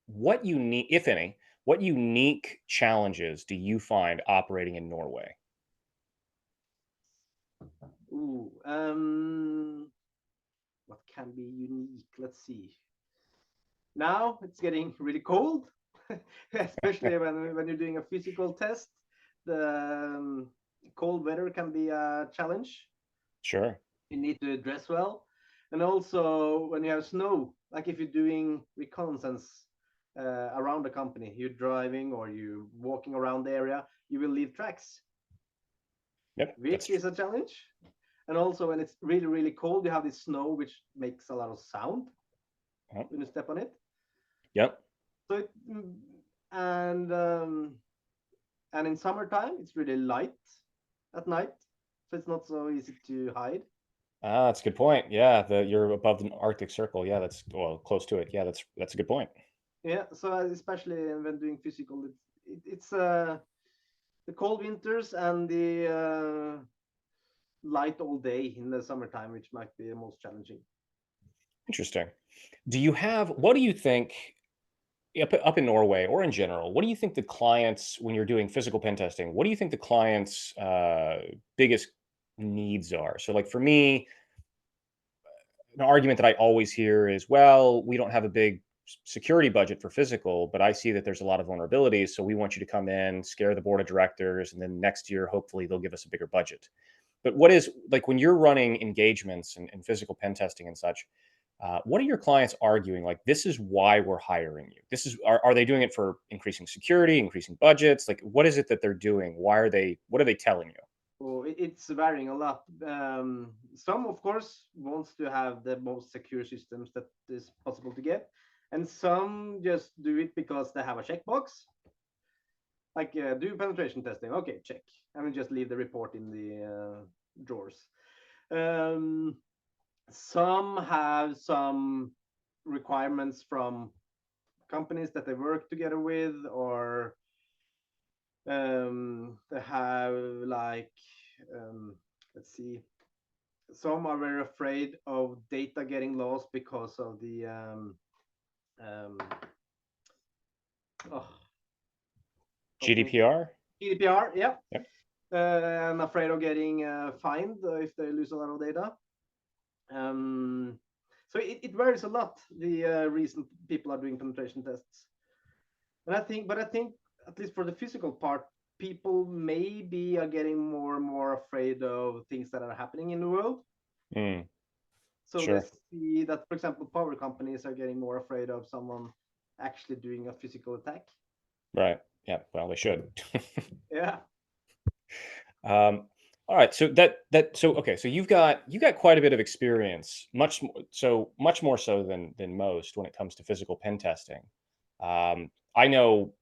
what unique, if any, what unique challenges do you find operating in Norway? Ooh, what can be unique? Let's see. Now it's getting really cold, especially when you're doing a physical test. The cold weather can be a challenge. Sure. You need to dress well, and also when you have snow, like if you're doing reconnaissance around the company, you're driving or you're walking around the area, you will leave tracks, Yep. which is a challenge. And also when it's really really cold, you have this snow which makes a lot of sound uh, when you step on it. yep. So and and in summertime it's really light at night, so it's not so easy to hide. Ah, that's a good point. Yeah, you're above the Arctic Circle. Yeah, that's, well, close to it. Yeah, that's a good point. Yeah, so especially when doing physical, it's the cold winters and the light all day in the summertime, which might be the most challenging. Interesting. What do you think, up in Norway or in general, what do you think the clients, when you're doing physical pen testing, what do you think the clients' biggest needs are? So, like for me, an argument that I always hear is, well, we don't have a big security budget for physical, but I see that there's a lot of vulnerabilities. So we want you to come in, scare the board of directors, and then next year, hopefully, they'll give us a bigger budget. But what is, like, when you're running engagements and physical pen testing and such, what are your clients arguing? Like, this is why we're hiring you. Are they doing it for increasing security, increasing budgets? Like, what is it that they're doing? What are they telling you? So it's varying a lot. Some, of course, wants to have the most secure systems that is possible to get, and some just do it because they have a checkbox, like do penetration testing. Okay, check, and then just leave the report in the drawers. Um, some have some requirements from companies that they work together with, or they have like let's see, some are very afraid of data getting lost because of the um, oh, help me, GDPR? GDPR. Yeah, Yep. I'm afraid of getting fined if they lose a lot of data. Um, so it varies a lot, the reason people are doing penetration tests. But I think at least for the physical part, people maybe are getting more and more afraid of things that are happening in the world. Mm, So they Sure. see that, for example, power companies are getting more afraid of someone actually doing a physical attack. Right. Yeah. Well, they should. Yeah. Um, all right. So okay. So you got quite a bit of experience, much more so than most when it comes to physical pen testing. I know,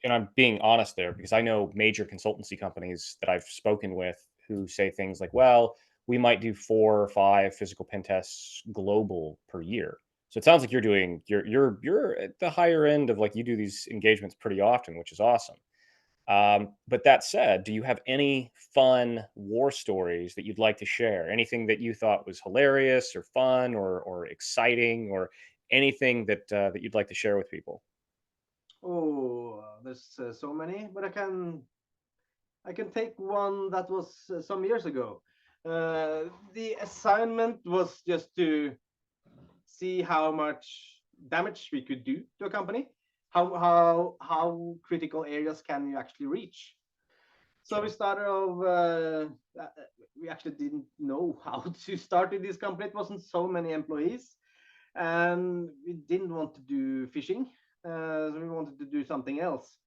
and I'm being honest there because I know major consultancy companies that I've spoken with who say things like, "Well, we might do 4 or 5 physical pen tests global per year." So it sounds like you're at the higher end of, like, you do these engagements pretty often, which is awesome. But that said, do you have any fun war stories that you'd like to share? Anything that you thought was hilarious or fun or exciting, or anything that you'd like to share with people? Oh, there's so many, but I can take one that was some years ago. The assignment was just to see how much damage we could do to a company. How critical areas can you actually reach? So we Sure. started off. We actually didn't know how to start with this company. It wasn't so many employees, and we didn't want to do phishing. So we wanted to do something else.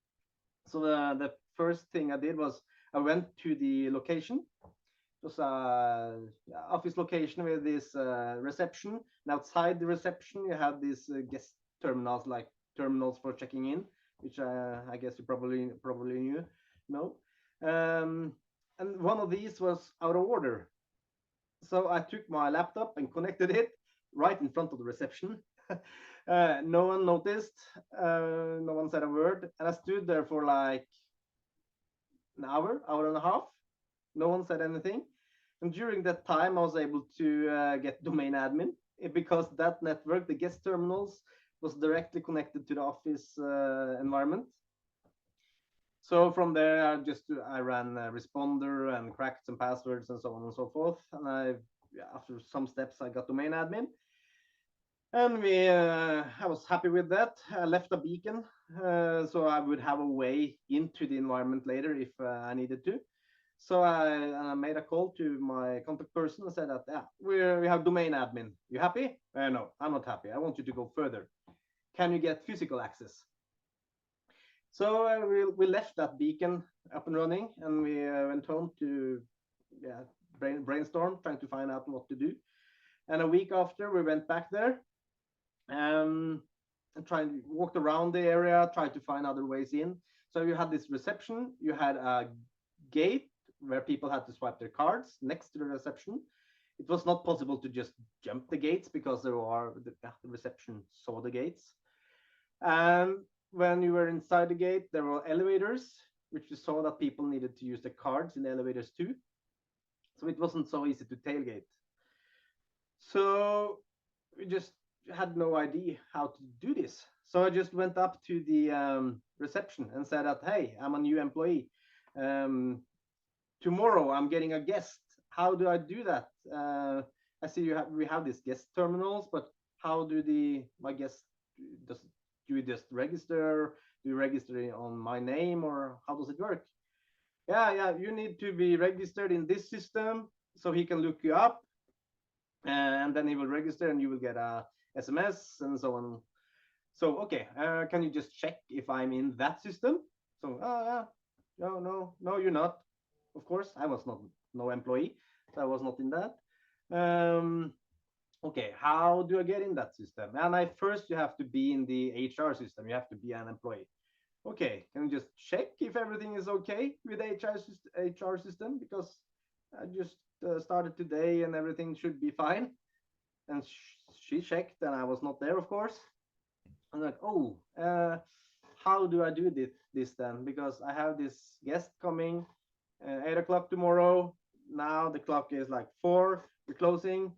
So the first thing I did was I went to the location. It was a office location with this reception, and outside the reception you have these guest terminals, like terminals for checking in, which I guess you probably knew know. Um, and one of these was out of order, so I took my laptop and connected it right in front of the reception. No one noticed. No one said a word, and I stood there for like an hour and a half. No one said anything. And during that time, I was able to get domain admin because that network, the guest terminals, was directly connected to the office environment. So from there, I ran a responder and cracked some passwords and so on and so forth. And after some steps, I got domain admin, and I was happy with that. I left a beacon so I would have a way into the environment later if I needed to. So I made a call to my contact person and said that, yeah, we have domain admin. You happy? No, I'm not happy. I want you to go further. Can you get physical access? So we left that beacon up and running, and we went home to yeah, brainstorm, trying to find out what to do. And a week after, we went back there and tried walked around the area, tried to find other ways in. So you had this reception, you had a gate where people had to swipe their cards next to the reception. It was not possible to just jump the gates because the reception saw the gates. And when you were inside the gate, there were elevators, which you saw that people needed to use the cards in the elevators too. So it wasn't so easy to tailgate. So we just had no idea how to do this. So I just went up to the reception and said that, hey, I'm a new employee. Um, Tomorrow I'm getting a guest. How do I do that? I see we have these guest terminals, but how do my guest does do we just register? Do you register on my name, or how does it work? Yeah, you need to be registered in this system so he can look you up, and then he will register and you will get a SMS and so on. So okay, can you just check if I'm in that system? So yeah, no, you're not. Of course, I was not no employee, so I was not in that. Um, okay, how do I get in that system? And first you have to be in the HR system. You have to be an employee. Okay, can you just check if everything is okay with the HR system, because I just started today and everything should be fine. And she checked, and I was not there, of course. I'm like, oh, how do I do this then? Because I have this guest coming 8 o'clock tomorrow. Now the clock is like 4. We're closing.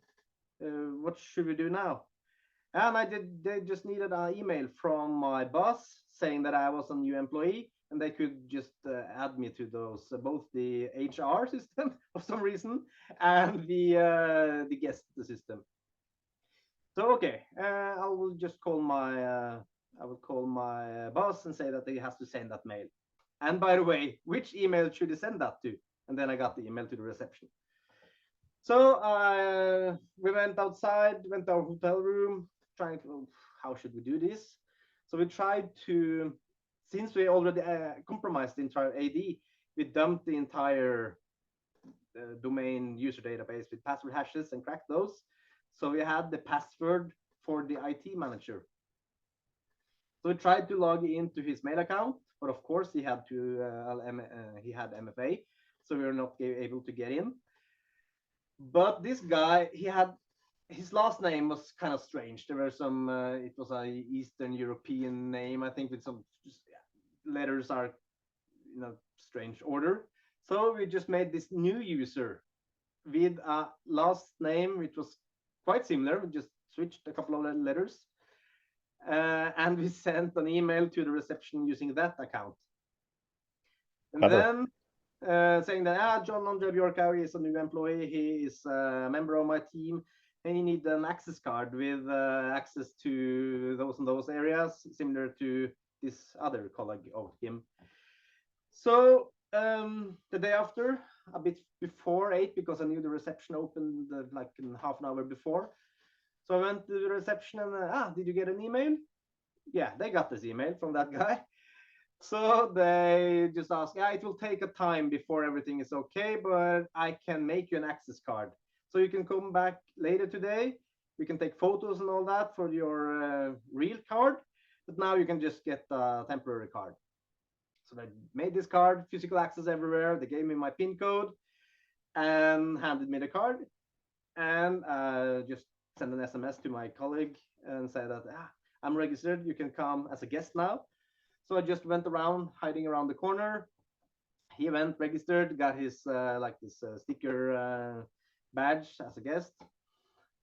What should we do now? And they just needed an email from my boss saying that I was a new employee, and they could just add me to those both the HR system for some reason and the guest system. So okay, I will just call my I will call my boss and say that he has to send that mail. And by the way, which email should he send that to? And then I got the email to the reception. So we went outside, went to our hotel room, trying to, how should we do this? So we tried to, since we already compromised the entire AD, we dumped the entire domain user database with password hashes and cracked those. So we had the password for the IT manager. So we tried to log into his mail account, but of course he had he had MFA, so we were not able to get in. But this guy, he had his last name was kind of strange. There were some, it was a Eastern European name, I think, with some letters are, strange order. So we just made this new user with a last name which was quite similar. We just switched a couple of letters, and we sent an email to the reception using that account. And Clever. then saying that John-André Bjørkhaug is a new employee. He is a member of my team, and he needs an access card with access to those and those areas, similar to this other colleague of him. So the day after, a bit before 8, because I knew the reception opened like in half an hour before. So I went to the reception and, did you get an email? Yeah, they got this email from that guy. So they just asked, yeah, it will take a time before everything is okay, but I can make you an access card. So you can come back later today. We can take photos and all that for your real card, but now you can just get a temporary card. So they made this card, physical access everywhere. They gave me my PIN code and handed me the card, and just sent an SMS to my colleague and said that I'm registered. You can come as a guest now. So I just went around, hiding around the corner. He went, registered, got his like this sticker badge as a guest.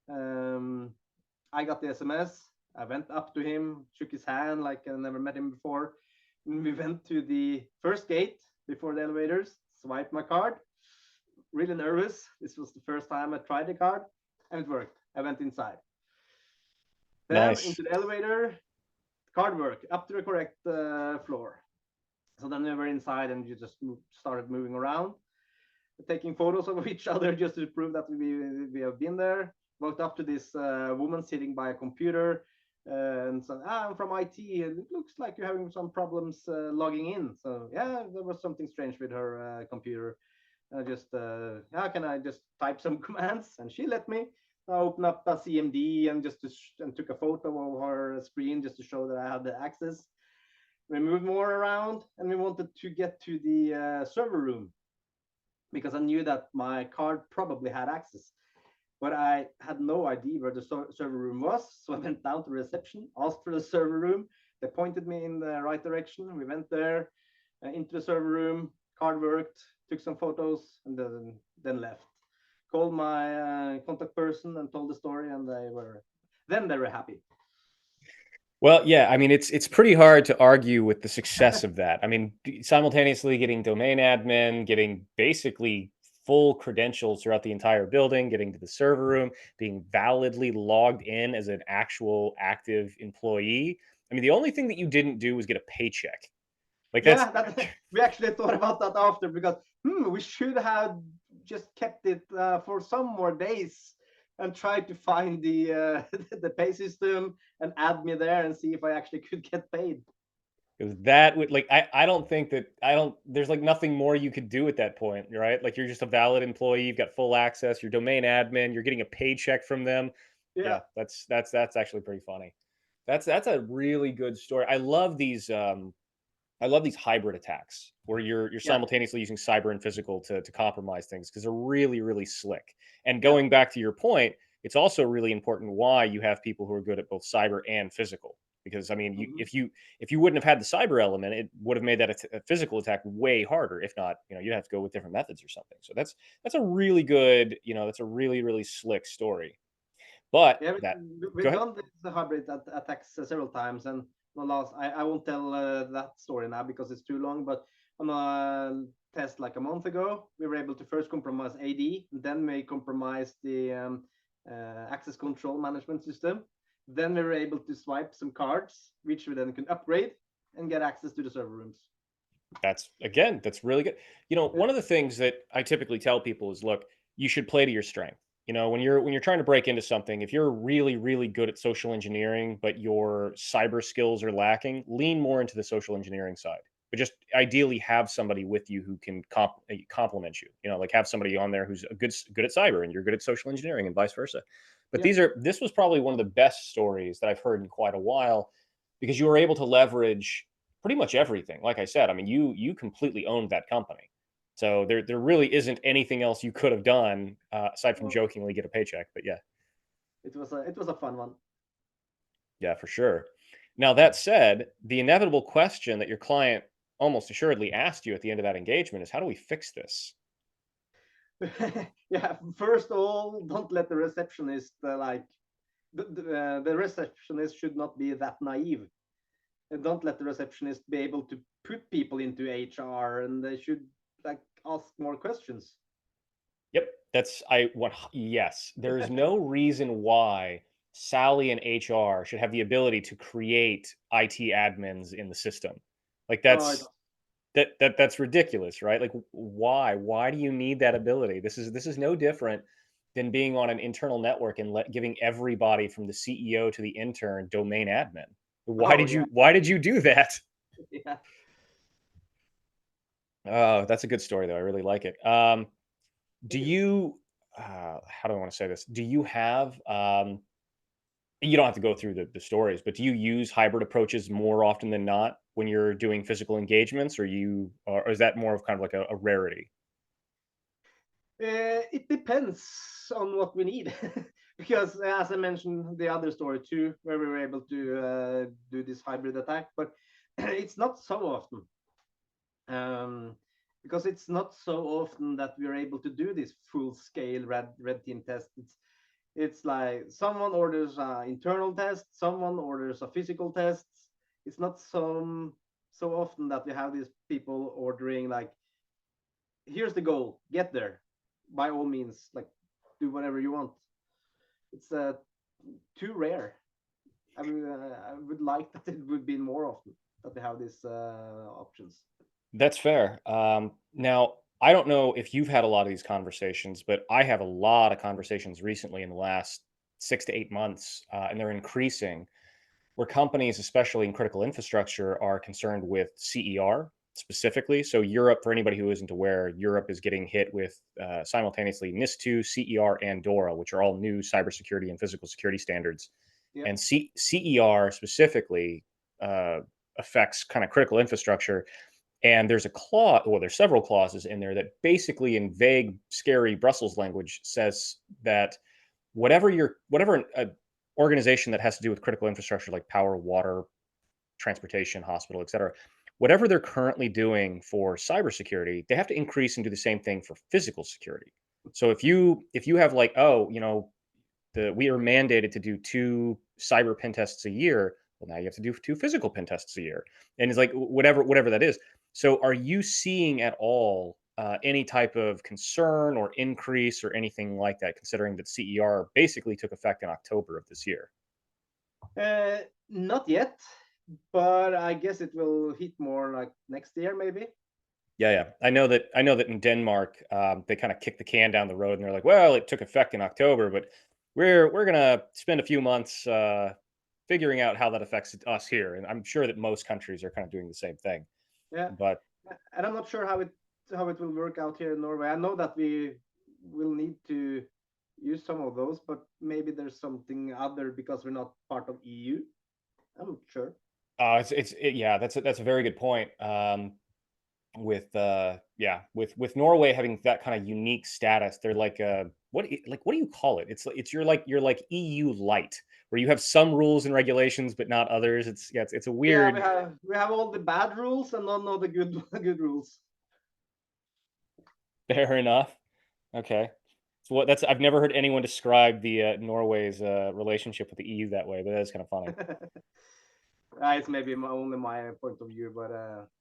I got the SMS. I went up to him, shook his hand like I never met him before. And we went to the first gate before the elevators, swiped my card. Really nervous. This was the first time I tried the card, and it worked. I went inside. Then Nice. into the elevator, card work up to the correct floor. So then we were inside, and you just started moving around, taking photos of each other just to prove that we have been there. Walked up to this woman sitting by a computer and said, I'm from IT, and it looks like you're having some problems logging in. So yeah, there was something strange with her computer. Just how can I just type some commands? And she let me. I opened up a CMD and just and took a photo of her screen just to show that I had the access. We moved more around, and we wanted to get to the server room because I knew that my card probably had access, but I had no idea where the server room was. So I went down to reception, asked for the server room. They pointed me in the right direction. We went there, into the server room. Card worked, took some photos, and then left. Called my contact person and told the story, and they were happy. Well, yeah, I mean, it's pretty hard to argue with the success of that. I mean, simultaneously getting domain admin, getting basically full credentials throughout the entire building, getting to the server room, being validly logged in as an actual active employee. I mean, the only thing that you didn't do was get a paycheck. Like that's Yeah, that we actually thought about that after, because we should have just kept it for some more days and tried to find the the pay system and add me there and see if I actually could get paid. because that would like I don't think that I don't there's like nothing more you could do at that point, right? Like you're just a valid employee, you've got full access, you're domain admin, you're getting a paycheck from them. Yeah, Yeah, that's actually pretty funny. That's a really good story. I love these hybrid attacks where you're yeah, simultaneously using cyber and physical to compromise things because they're really really slick. And yeah. going back to your point, it's also really important why you have people who are good at both cyber and physical. Because I mean, Mhm. if you wouldn't have had the cyber element, it would have made that a physical attack way harder. If not, you'd have to go with different methods or something. So that's a really good, that's a really really slick story. But Yeah, that go we've ahead. done this hybrid attacks several times, and the last I won't tell that story now because it's too long. But on a test like a month ago, we were able to first compromise AD, then we compromised the access control management system. Then we were able to swipe some cards, which we then can upgrade and get access to the server rooms. That's again, that's really good. Yeah. One of the things that I typically tell people is look, you should play to your strength. When you're trying to break into something, if you're really, really good at social engineering, but your cyber skills are lacking, lean more into the social engineering side. But just ideally have somebody with you who can complement you. Like have somebody on there who's good at cyber and you're good at social engineering and vice versa. But Yeah. this was probably one of the best stories that I've heard in quite a while because you were able to leverage pretty much everything. Like I said, I mean, you completely owned that company. So there really isn't anything else you could have done aside from Well, jokingly get a paycheck. But yeah, it was a fun one. yeah, for sure. Now that said, the inevitable question that your client almost assuredly asked you at the end of that engagement is, how do we fix this? Yeah. First of all, don't let the receptionist the receptionist should not be that naive. And don't let the receptionist be able to put people into HR, and they should like ask more questions. Yep, yes. There's no reason why Sally and HR should have the ability to create IT admins in the system. Like Oh, it, that's ridiculous, right? Like why? Why do you need that ability? This is no different than being on an internal network and giving everybody from the CEO to the intern domain admin. Why oh did yeah, you do that? yeah. Oh, that's a good story though. I really like it. Do It is. you how do I want to say this? Do you have you don't have to go through the stories, but do you use hybrid approaches more often than not when you're doing physical engagements, or is that more of kind of like a rarity? It depends on what we need, because as I mentioned the other story too, where we were able to do this hybrid attack, but it's not so often. um, because it's not so often that we are able to do this full scale red team test. It's like someone orders an internal test, someone orders a physical test. It's not so often that we have these people ordering like, here's the goal, get there, by all means, like do whatever you want. It's too rare. I would like that it would be more often that we have these options. That's fair. Now, I don't know if you've had a lot of these conversations, but I have a lot of conversations recently in the last 6 to 8 months, and they're increasing where companies, especially in critical infrastructure, are concerned with CER specifically. So, Europe, for anybody who isn't aware, Europe is getting hit with simultaneously NIS2, CER, and DORA, which are all new cybersecurity and physical security standards. Yeah. And CER specifically uh, affects kind of critical infrastructure. And there's a clause, well, there's several clauses in there that basically, in vague, scary Brussels language, says that whatever an organization that has to do with critical infrastructure like power, water, transportation, hospital, et cetera, whatever they're currently doing for cybersecurity, they have to increase and do the same thing for physical security. So if you have like, oh, we are mandated to do 2 cyber pen tests a year, well, now you have to do 2 physical pen tests a year, and it's like whatever that is. So are you seeing at all any type of concern or increase or anything like that, considering that CER basically took effect in October of this year? Not yet, but I guess it will hit more like next year, maybe. Yeah, yeah. I know that in Denmark, they kind of kicked the can down the road, and they're like, "Well, it took effect in October, but we're gonna spend a few months figuring out how that affects us here." And I'm sure that most countries are kind of doing the same thing. Yeah, But and I'm not sure how it will work out here in Norway. I know that we will need to use some of those, but maybe there's something other because we're not part of EU. I'm not sure. yeah, that's a very good point. With Norway having that kind of unique status, they're like what do you call it? It's you're like EU light, where you have some rules and regulations but not others. It's a Yeah, weird. we have all the bad rules and none of the good good rules. Fair enough. Okay. So what that's I've never heard anyone describe the Norway's relationship with the EU that way, but that's kind of funny. It's maybe only my point of view, but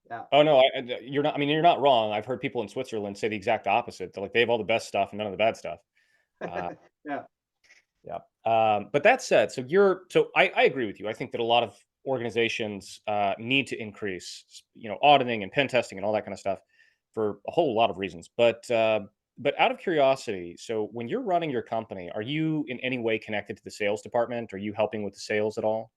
yeah. Oh no, you're not. I mean, you're not wrong. I've heard people in Switzerland say the exact opposite. They're like they have all the best stuff and none of the bad stuff. Uh, Yeah. yeah. But that said, I agree with you. I think that a lot of organizations need to increase, auditing and pen testing and all that kind of stuff for a whole lot of reasons. But But out of curiosity, so when you're running your company, are you in any way connected to the sales department? Are you helping with the sales at all?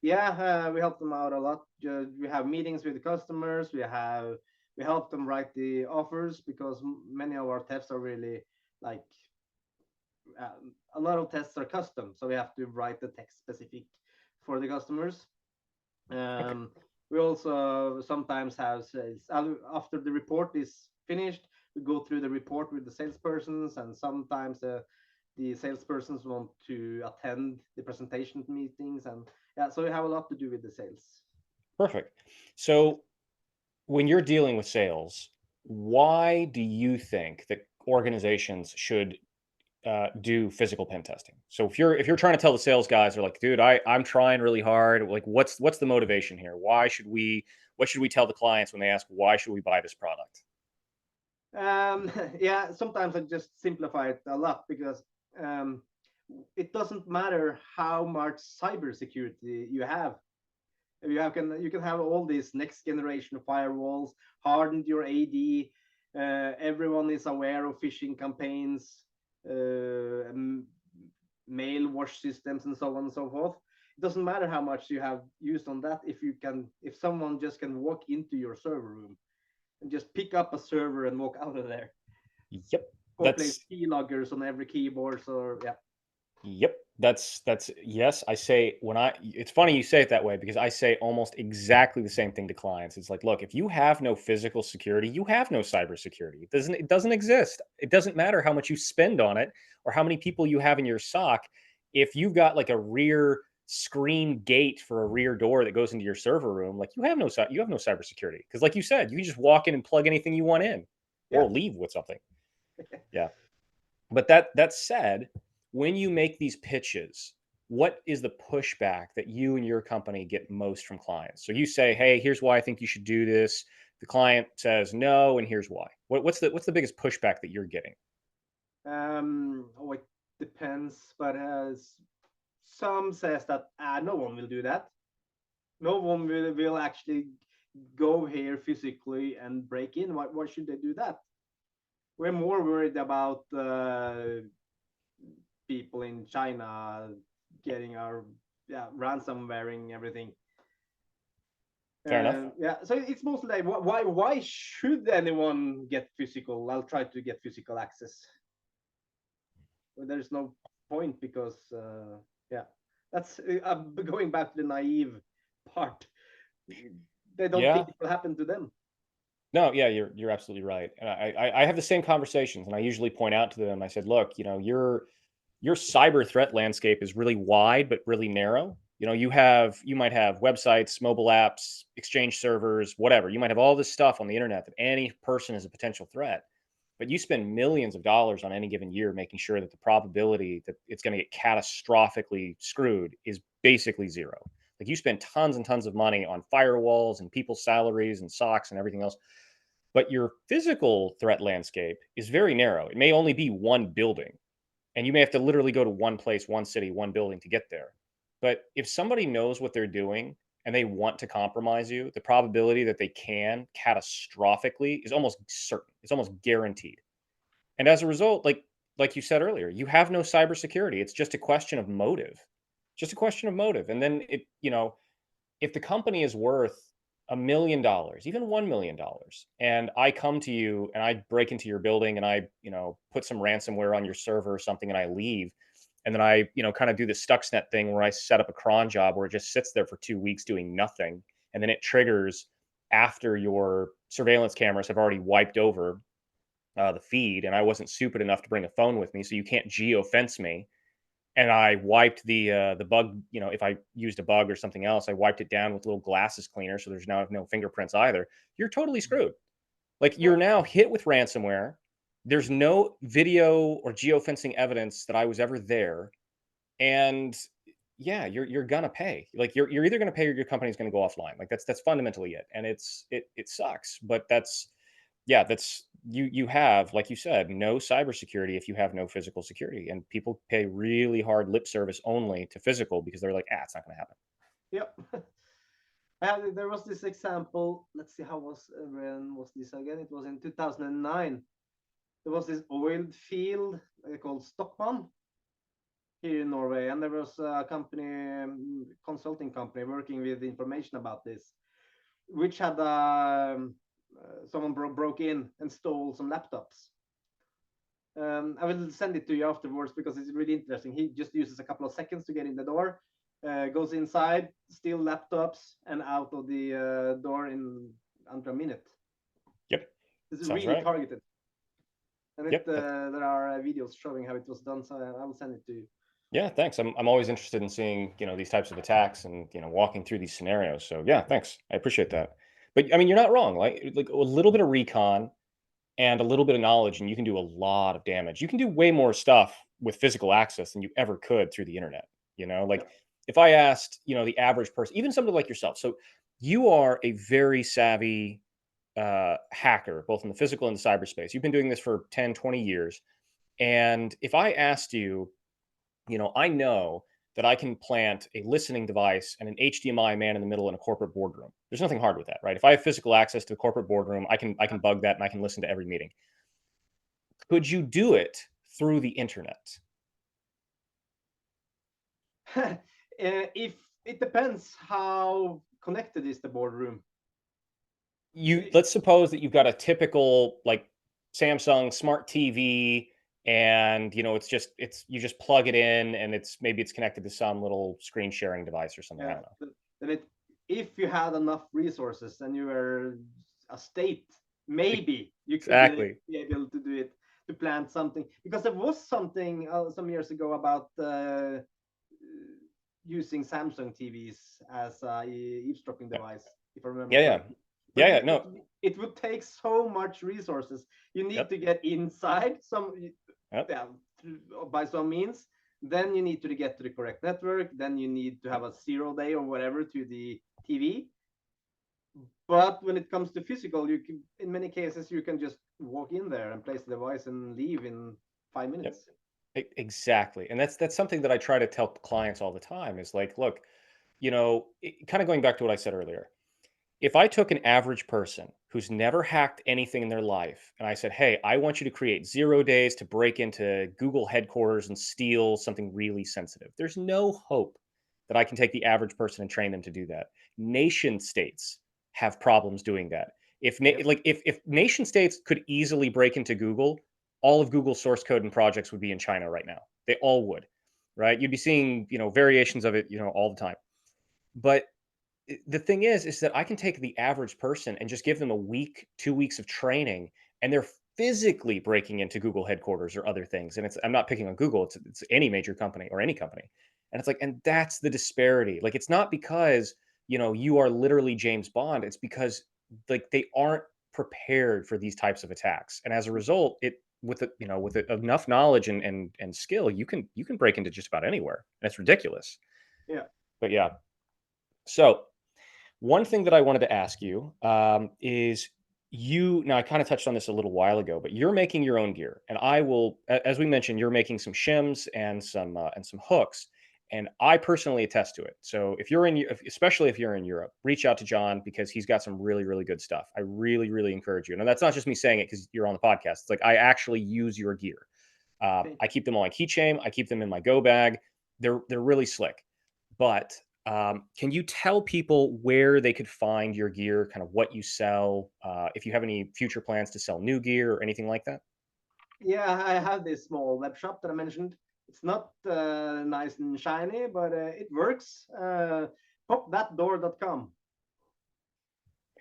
Yeah, we help them out a lot. We have meetings with the customers. We help them write the offers because many of our tests are really like a lot of tests are custom, so we have to write the text specific for the customers. Okay. Um, we also sometimes have sales after the report is finished. We go through the report with the salespersons, and sometimes the salespersons want to attend the presentation meetings, and yeah, so we have a lot to do with the sales. Perfect. So when you're dealing with sales, why do you think that organizations should do physical pen testing? So if you're trying to tell the sales guys, they're like, dude, I'm trying really hard. Like, what's the motivation here? What should we tell the clients when they ask why should we buy this product? Yeah, sometimes I just simplify it a lot because um, it doesn't matter how much cybersecurity you have. You can have all these next generation firewalls, hardened your AD. Everyone is aware of phishing campaigns, mail wash systems, and so on and so forth. It doesn't matter how much you have used on that if someone just can walk into your server room and just pick up a server and walk out of there, Yep. or place That's keyloggers on every keyboard. So yeah, Yep. That's yes. I say when I it's funny you say it that way because I say almost exactly the same thing to clients. It's like, look, if you have no physical security, you have no cybersecurity. It doesn't exist. It doesn't matter how much you spend on it or how many people you have in your SOC. If you've got like a rear screen gate for a rear door that goes into your server room, like you have no cybersecurity. Because like you said, you can just walk in and plug anything you want in yeah. or leave with something. Yeah. But that said, when you make these pitches, what is the pushback that you and your company get most from clients? So you say, "Hey, here's why I think you should do this." The client says no, and here's why. What's the biggest pushback that you're getting? Oh, it depends, but some says that no one will do that. No one will actually go here physically and break in. Why should they do that? We're more worried about people in China getting our ransomwareing everything. Fair enough. Yeah, so it's mostly like why should anyone get physical? I'll try to get physical access. Well, there's no point because yeah, that's going back to the naive part. They don't Yeah. think it will happen to them. No, yeah, you're absolutely right. And I have the same conversations, and I usually point out to them. I said, look, your cyber threat landscape is really wide but really narrow. You might have websites, mobile apps, exchange servers, whatever. You might have all this stuff on the internet that any person is a potential threat. But you spend millions of dollars on any given year making sure that the probability that it's going to get catastrophically screwed is basically zero. Like you spend tons and tons of money on firewalls and people's salaries and socks and everything else, but your physical threat landscape is very narrow. It may only be one building, and you may have to literally go to one place, one city, one building to get there. But if somebody knows what they're doing and they want to compromise you, the probability that they can catastrophically is almost certain. It's almost guaranteed. And as a result, like you said earlier, you have no cybersecurity. It's just a question of motive. Just a question of motive. And then if the company is worth $1 million, even $1 million, and I come to you and I break into your building and I, put some ransomware on your server or something and I leave, and then I, kind of do the Stuxnet thing where I set up a cron job where it just sits there for 2 weeks doing nothing, and then it triggers after your surveillance cameras have already wiped over the feed, and I wasn't stupid enough to bring a phone with me, so you can't geo fence me, and I wiped the bug. If I used a bug or something else, I wiped it down with a little glasses cleaner, so there's now no fingerprints either. You're totally screwed. Like Yeah, you're now hit with ransomware. There's no video or geofencing evidence that I was ever there, and yeah, you're gonna pay. Like you're either gonna pay or your company's gonna go offline. Like that's fundamentally it, and it sucks, but that's you have, like you said, no cybersecurity if you have no physical security, and people pay really hard lip service only to physical because they're like, it's not going to happen. yep. There was this example. Let's see, how was when was this again? It was in 2009. there was this oil field called Stockman here in Norway, and there was a company, consulting company, working with information about this, which had someone broke in and stole some laptops. I will send it to you afterwards because it's really interesting. He just uses a couple of seconds to get in the door, goes inside, steal laptops, and out of the door in under a minute. Yep. It's Sounds really right. targeted. And Yep. there are videos showing how it was done, so I will send it to you. Yeah, thanks. I'm always interested in seeing, these types of attacks and, walking through these scenarios. So yeah, thanks. I appreciate that. But I mean, you're not wrong. Like a little bit of recon and a little bit of knowledge, and you can do a lot of damage. You can do way more stuff with physical access than you ever could through the internet. Yeah. Like if I asked, the average person, even somebody like yourself. So you are a very savvy hacker, both in the physical and the cyberspace. You've been doing this for 10, 20 years. And if I asked you, I know that I can plant a listening device and an HDMI man in the middle in a corporate boardroom. There's nothing hard with that, right? If I have physical access to the corporate boardroom, I can bug that and I can listen to every meeting. Could you do it through the internet? If it depends how connected is the boardroom. Let's suppose that you've got a typical like Samsung smart TV and it's you just plug it in and it's connected to some little screen sharing device or something. I Yeah, don't know. then if you had enough resources and you were a state, maybe you could Exactly. be able to do it, to plant something, because there was something some years ago about using Samsung TVs as a eavesdropping Yeah. device, if I remember Yeah, yeah. correctly. Yeah, But yeah. No. it would take so much resources. You need Yep. to get inside some, Yep. yeah, by some means. Then you need to get to the correct network. Then you need to have a 0 day or whatever to the TV. But when it comes to physical, you can, in many cases, you can just walk in there and place the device and leave in 5 minutes. Yep. Exactly. And that's something that I try to tell clients all the time is like, look, kind of going back to what I said earlier. If I took an average person who's never hacked anything in their life and I said, "Hey, I want you to create 0 days to break into Google headquarters and steal something really sensitive." There's no hope that I can take the average person and train them to do that. Nation states have problems doing that. Yep. If nation states could easily break into Google, all of Google's source code and projects would be in China right now. They all would, right? You'd be seeing, variations of it, all the time. But the thing is that I can take the average person and just give them a week, 2 weeks of training, and they're physically breaking into Google headquarters or other things. And I'm not picking on Google; it's any major company or any company. And it's like, and that's the disparity. Like, it's not because you are literally James Bond. It's because like they aren't prepared for these types of attacks, and as a result, with enough knowledge and skill, you can break into just about anywhere. And it's ridiculous. Yeah. But yeah, so one thing that I wanted to ask you is now I kind of touched on this a little while ago, but you're making your own gear, and as we mentioned, you're making some shims and some hooks, and I personally attest to it. So especially if you're in Europe, reach out to John because he's got some really really good stuff. I really really encourage you, and that's not just me saying it because you're on the podcast. It's like I actually use your gear. Thank I you. keep them on my keychain. I keep them in my go bag. They're really slick, but can you tell people where they could find your gear, kind of what you sell, if you have any future plans to sell new gear or anything like that? Yeah, I have this small web shop that I mentioned. It's not nice and shiny, but it works. Popthatdoor.com.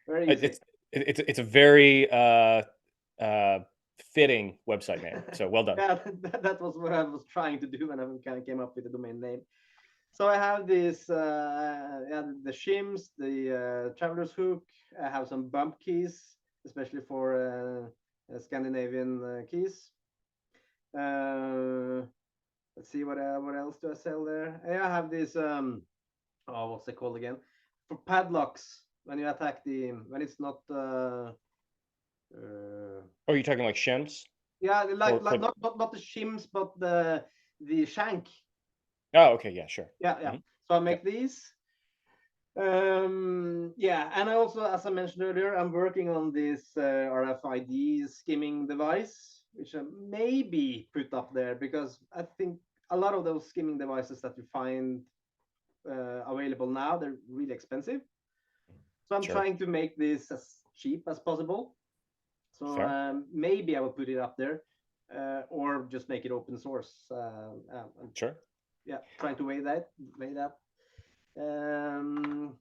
Very It- easy. It's it's a very uh, fitting website name. So well done. Yeah, that was what I was trying to do when I kind of came up with the domain name. So I have this, yeah, the shims, the traveler's hook. I have some bump keys, especially for Scandinavian keys. Uh, let's see what else do I sell there. Yeah, I have this. Oh, what's it called again? For padlocks when you attack the when it's not. Uh, Oh, you're talking like shims yeah, for like not the shims, but the shank. Oh, okay, yeah, sure. Yeah, yeah. Mhm. So I Yep. make these. Yeah, and I also, as I mentioned earlier, I'm working on this RFID skimming device. which may be put up there because I think a lot of those skimming devices that you find available now, they're really expensive. So I'm Sure. trying to make this as cheap as possible. So Fair. maybe I will put it up there, or just make it open source. Sure. Yeah, trying to weigh that. Um,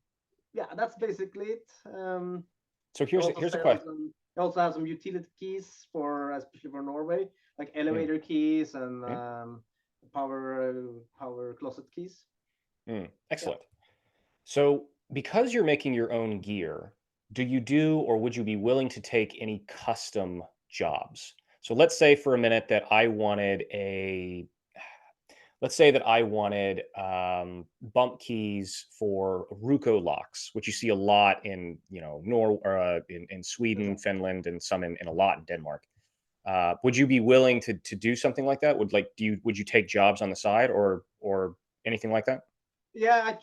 yeah, that's basically it. So I here's also here's a sell question. some. I also have some utility keys for, especially for Norway, like Mm, elevator keys and mm, power closet keys. Yeah. excellent. So because you're making your own gear, do you do or would you be willing to take any custom jobs? So let's say for a minute that I wanted a let's say that I wanted bump keys for Ruko locks, which you see a lot in, in Sweden, Okay. Finland, and some in a lot in Denmark. Would you be willing to do something like that? Would you take jobs on the side or anything like that? Yeah,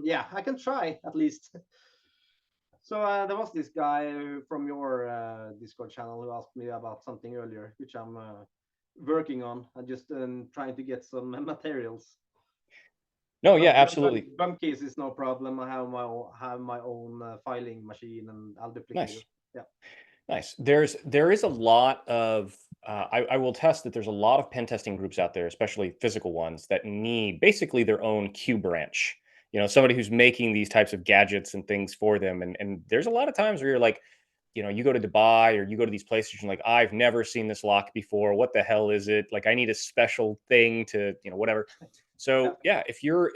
yeah, I can try at least. So there was this guy from your Discord channel who asked me about something earlier, which I'm working on. I'm just trying to get some materials. No, yeah, But absolutely. bump keys is no problem. I have my own filing machine, and I'll duplicate it. Nice. Yeah. Nice. There is a lot of I will test that there's a lot of pen testing groups out there, especially physical ones, that need basically their own Q branch. Somebody who's making these types of gadgets and things for them. And there's a lot of times where you're like, you go to Dubai or you go to these places, you're like, I've never seen this lock before. What the hell is it? Like, I need a special thing to, whatever. Yeah. So yeah, if you're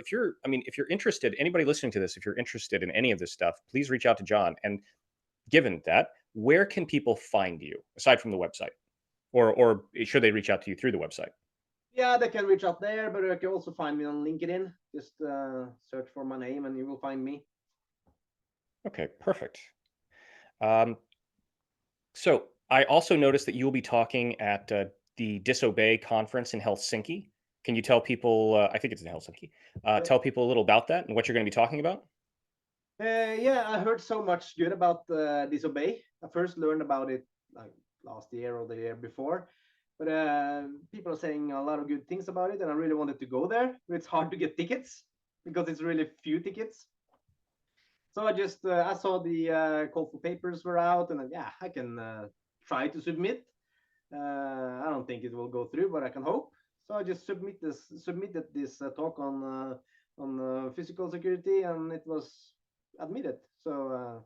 interested, anybody listening to this, if you're interested in any of this stuff, please reach out to John. And given that, where can people find you aside from the website, or should they reach out to you through the website? Yeah, they can reach out there, but you can also find me on LinkedIn. Just search for my name, and you will find me. Okay, perfect. Um, so I also noticed that you will be talking at the Disobey conference in Helsinki. Can you tell people? I think it's in Helsinki. Yeah. Tell people a little about that and what you're going to be talking about. Yeah, I heard so much good about Disobey. I first learned about it like last year or the year before, but people are saying a lot of good things about it, and I really wanted to go there. But it's hard to get tickets because it's really few tickets. So I saw the call for papers were out, and yeah, I can try to submit. I don't think it will go through, but I can hope. So I just submitted this talk on physical security, and it was admitted. So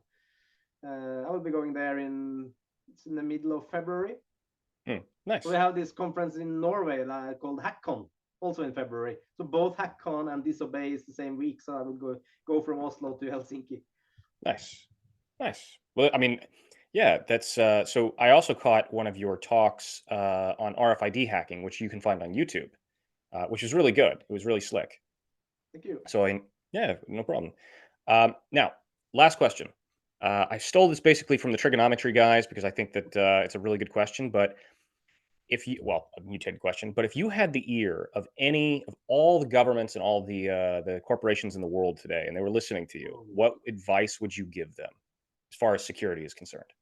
I will be going there it's in the middle of February. We Nice. have this conference in Norway called HackCon, also in February. So both HackCon and Disobey is the same week. So I will go from Oslo to Helsinki. Nice. Nice. Well, I mean, yeah, that's so I also caught one of your talks on RFID hacking, which you can find on YouTube, which is really good. It was really slick. Thank you. Yeah, no problem. Now, last question. I stole this basically from the trigonometry guys because I think that it's a really good question. But a mutated question, but if you had the ear of any of all the governments and all the corporations in the world today, and they were listening to you, Oh, what advice would you give them as far as security is concerned?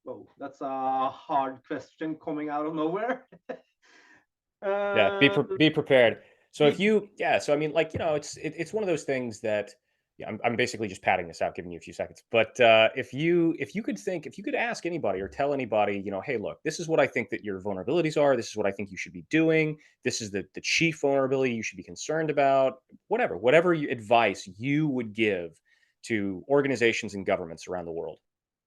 whoa, that's a hard question coming out of nowhere. Yeah, um, be prepared. So if be, you, yeah, so I mean, like it's one of those things that, yeah, I'm basically just padding this out, giving you a few seconds. But if you could ask anybody or tell anybody, hey, look, this is what I think that your vulnerabilities are. This is what I think you should be doing. This is the chief vulnerability you should be concerned about. Whatever advice you would give to organizations and governments around the world.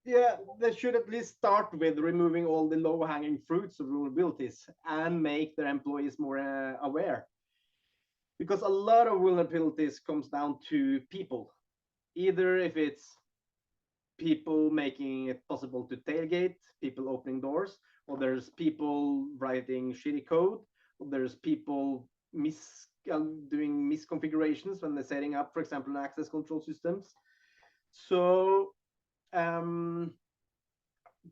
yeah, they should at least start with removing all the low-hanging fruits of vulnerabilities and make their employees more aware. Because a lot of vulnerabilities comes down to people. Either if it's people making it possible to tailgate, people opening doors, or there's people writing shitty code, or there's people doing misconfigurations when they're setting up, for example, access control systems. So um,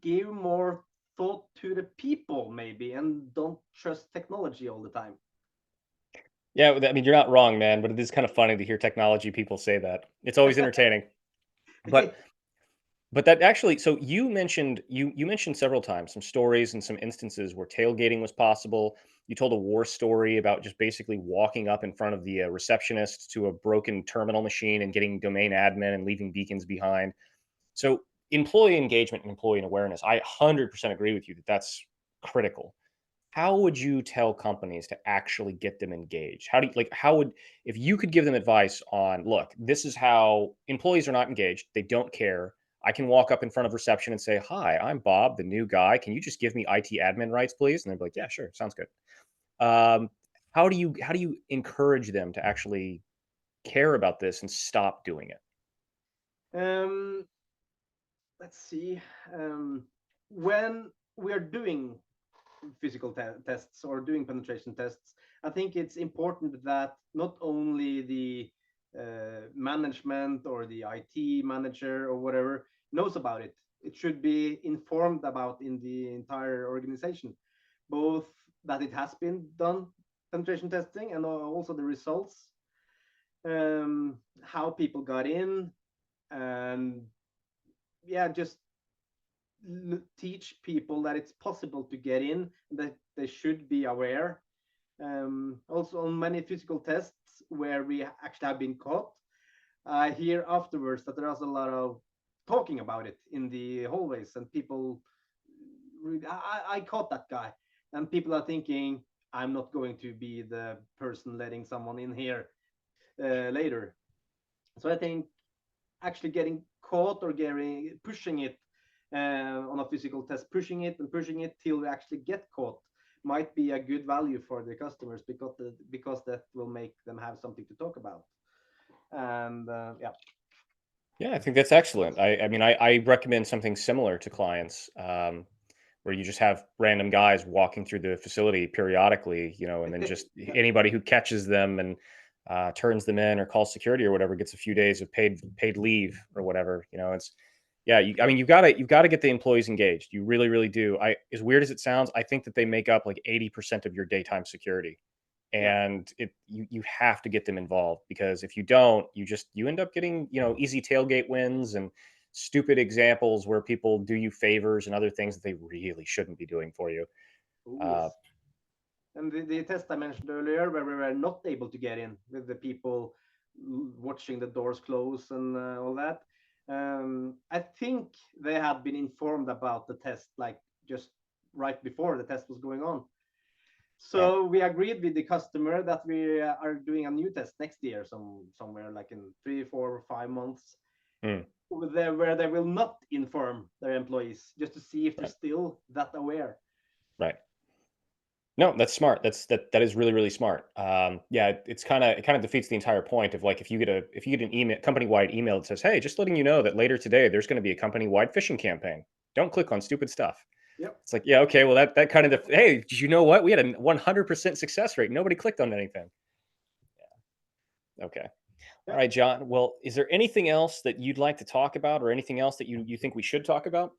give more thought to the people, maybe, and don't trust technology all the time. Yeah, I mean, you're not wrong, man, but it is kind of funny to hear technology people say that. It's always entertaining. But But that actually, so you mentioned several times some stories and some instances where tailgating was possible. You told a war story about just basically walking up in front of the receptionist to a broken terminal machine and getting domain admin and leaving beacons behind. So employee engagement and employee awareness, I 100% agree with you that that's critical. How would you tell companies to actually get them engaged? How do you, like, how would, if you could give them advice on, look, this is how employees are not engaged, they don't care. I can walk up in front of reception and say, "Hi, I'm Bob, the new guy. Can you just give me IT admin rights, please?" And they'd be like, "Yeah, sure, sounds good." Um, how do you encourage them to actually care about this and stop doing it? Um, let's see. When we are doing physical tests or doing penetration tests, I think it's important that not only the management or the IT manager or whatever knows about it. It should be informed about in the entire organization, both that it has been done penetration testing and also the results, how people got in, and yeah, just teach people that it's possible to get in, that they should be aware. Also, on many physical tests where we actually have been caught, I hear afterwards that there's a lot of talking about it in the hallways, and people, I caught that guy, and people are thinking, I'm not going to be the person letting someone in here later. So I think actually getting caught or getting pushing it on a physical test, pushing it till we actually get caught might be a good value for the customers, because that will make them have something to talk about. And yeah, Yeah, I think that's excellent. I mean, I recommend something similar to clients, where you just have random guys walking through the facility periodically, and then just yeah. anybody who catches them and turns them in or calls security or whatever gets a few days of paid leave or whatever. It's yeah. I mean, you've got to get the employees engaged. You really, really do. As weird as it sounds, I think that they make up like 80% of your daytime security, Yeah. and you have to get them involved, because if you don't, you end up getting easy tailgate wins and stupid examples where people do you favors and other things that they really shouldn't be doing for you. Oh uh, yes. And the test I mentioned earlier, where we were not able to get in with the people watching the doors close and all that, I think they had been informed about the test like just right before the test was going on. yeah. So we agreed with the customer that we are doing a new test next year, somewhere like in 3, 4, 5 months, Mm, where they will not inform their employees, just to see if they're right, still that aware. right. No, that's smart. That is really, really smart. Yeah, it kind of defeats the entire point of, like, if you get an email, company wide email that says, "Hey, just letting you know that later today there's going to be a company wide phishing campaign. Don't click on stupid stuff." Yep. It's like, yeah, okay, well, that kind of hey, did you know what? We had a 100% success rate. Nobody clicked on anything. Okay. All Yep. right, John. Well, is there anything else that you'd like to talk about, or anything else that you think we should talk about?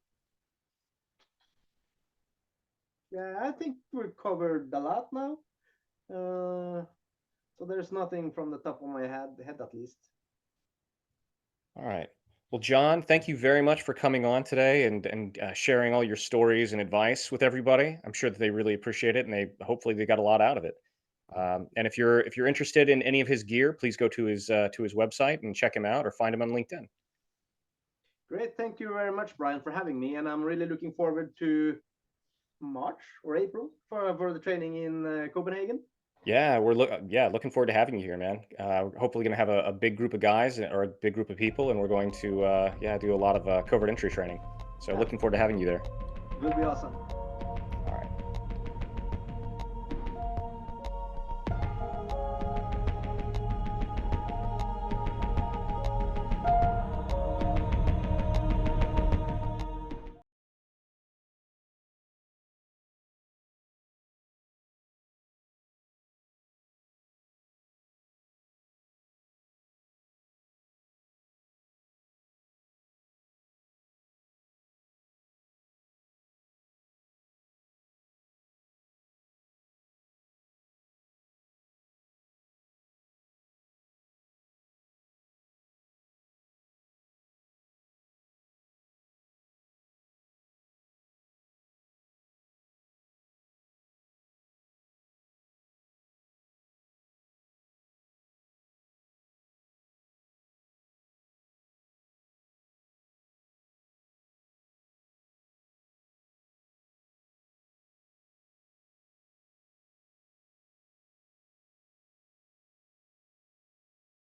Yeah, I think we've covered a lot now. Uh, so there's nothing from the top of my head at least. All right. Well, John, thank you very much for coming on today and sharing all your stories and advice with everybody. I'm sure that they really appreciate it, and hopefully they got a lot out of it. And if you're interested in any of his gear, please go to his website and check him out, or find him on LinkedIn. Great, thank you very much, Brian, for having me, and I'm really looking forward to March or April for the training in Copenhagen. Yeah, looking forward to having you here, man. We're hopefully going to have a big group of guys, or a big group of people, and we're going to do a lot of covert entry training. So Yeah, looking forward to having you there. will be awesome.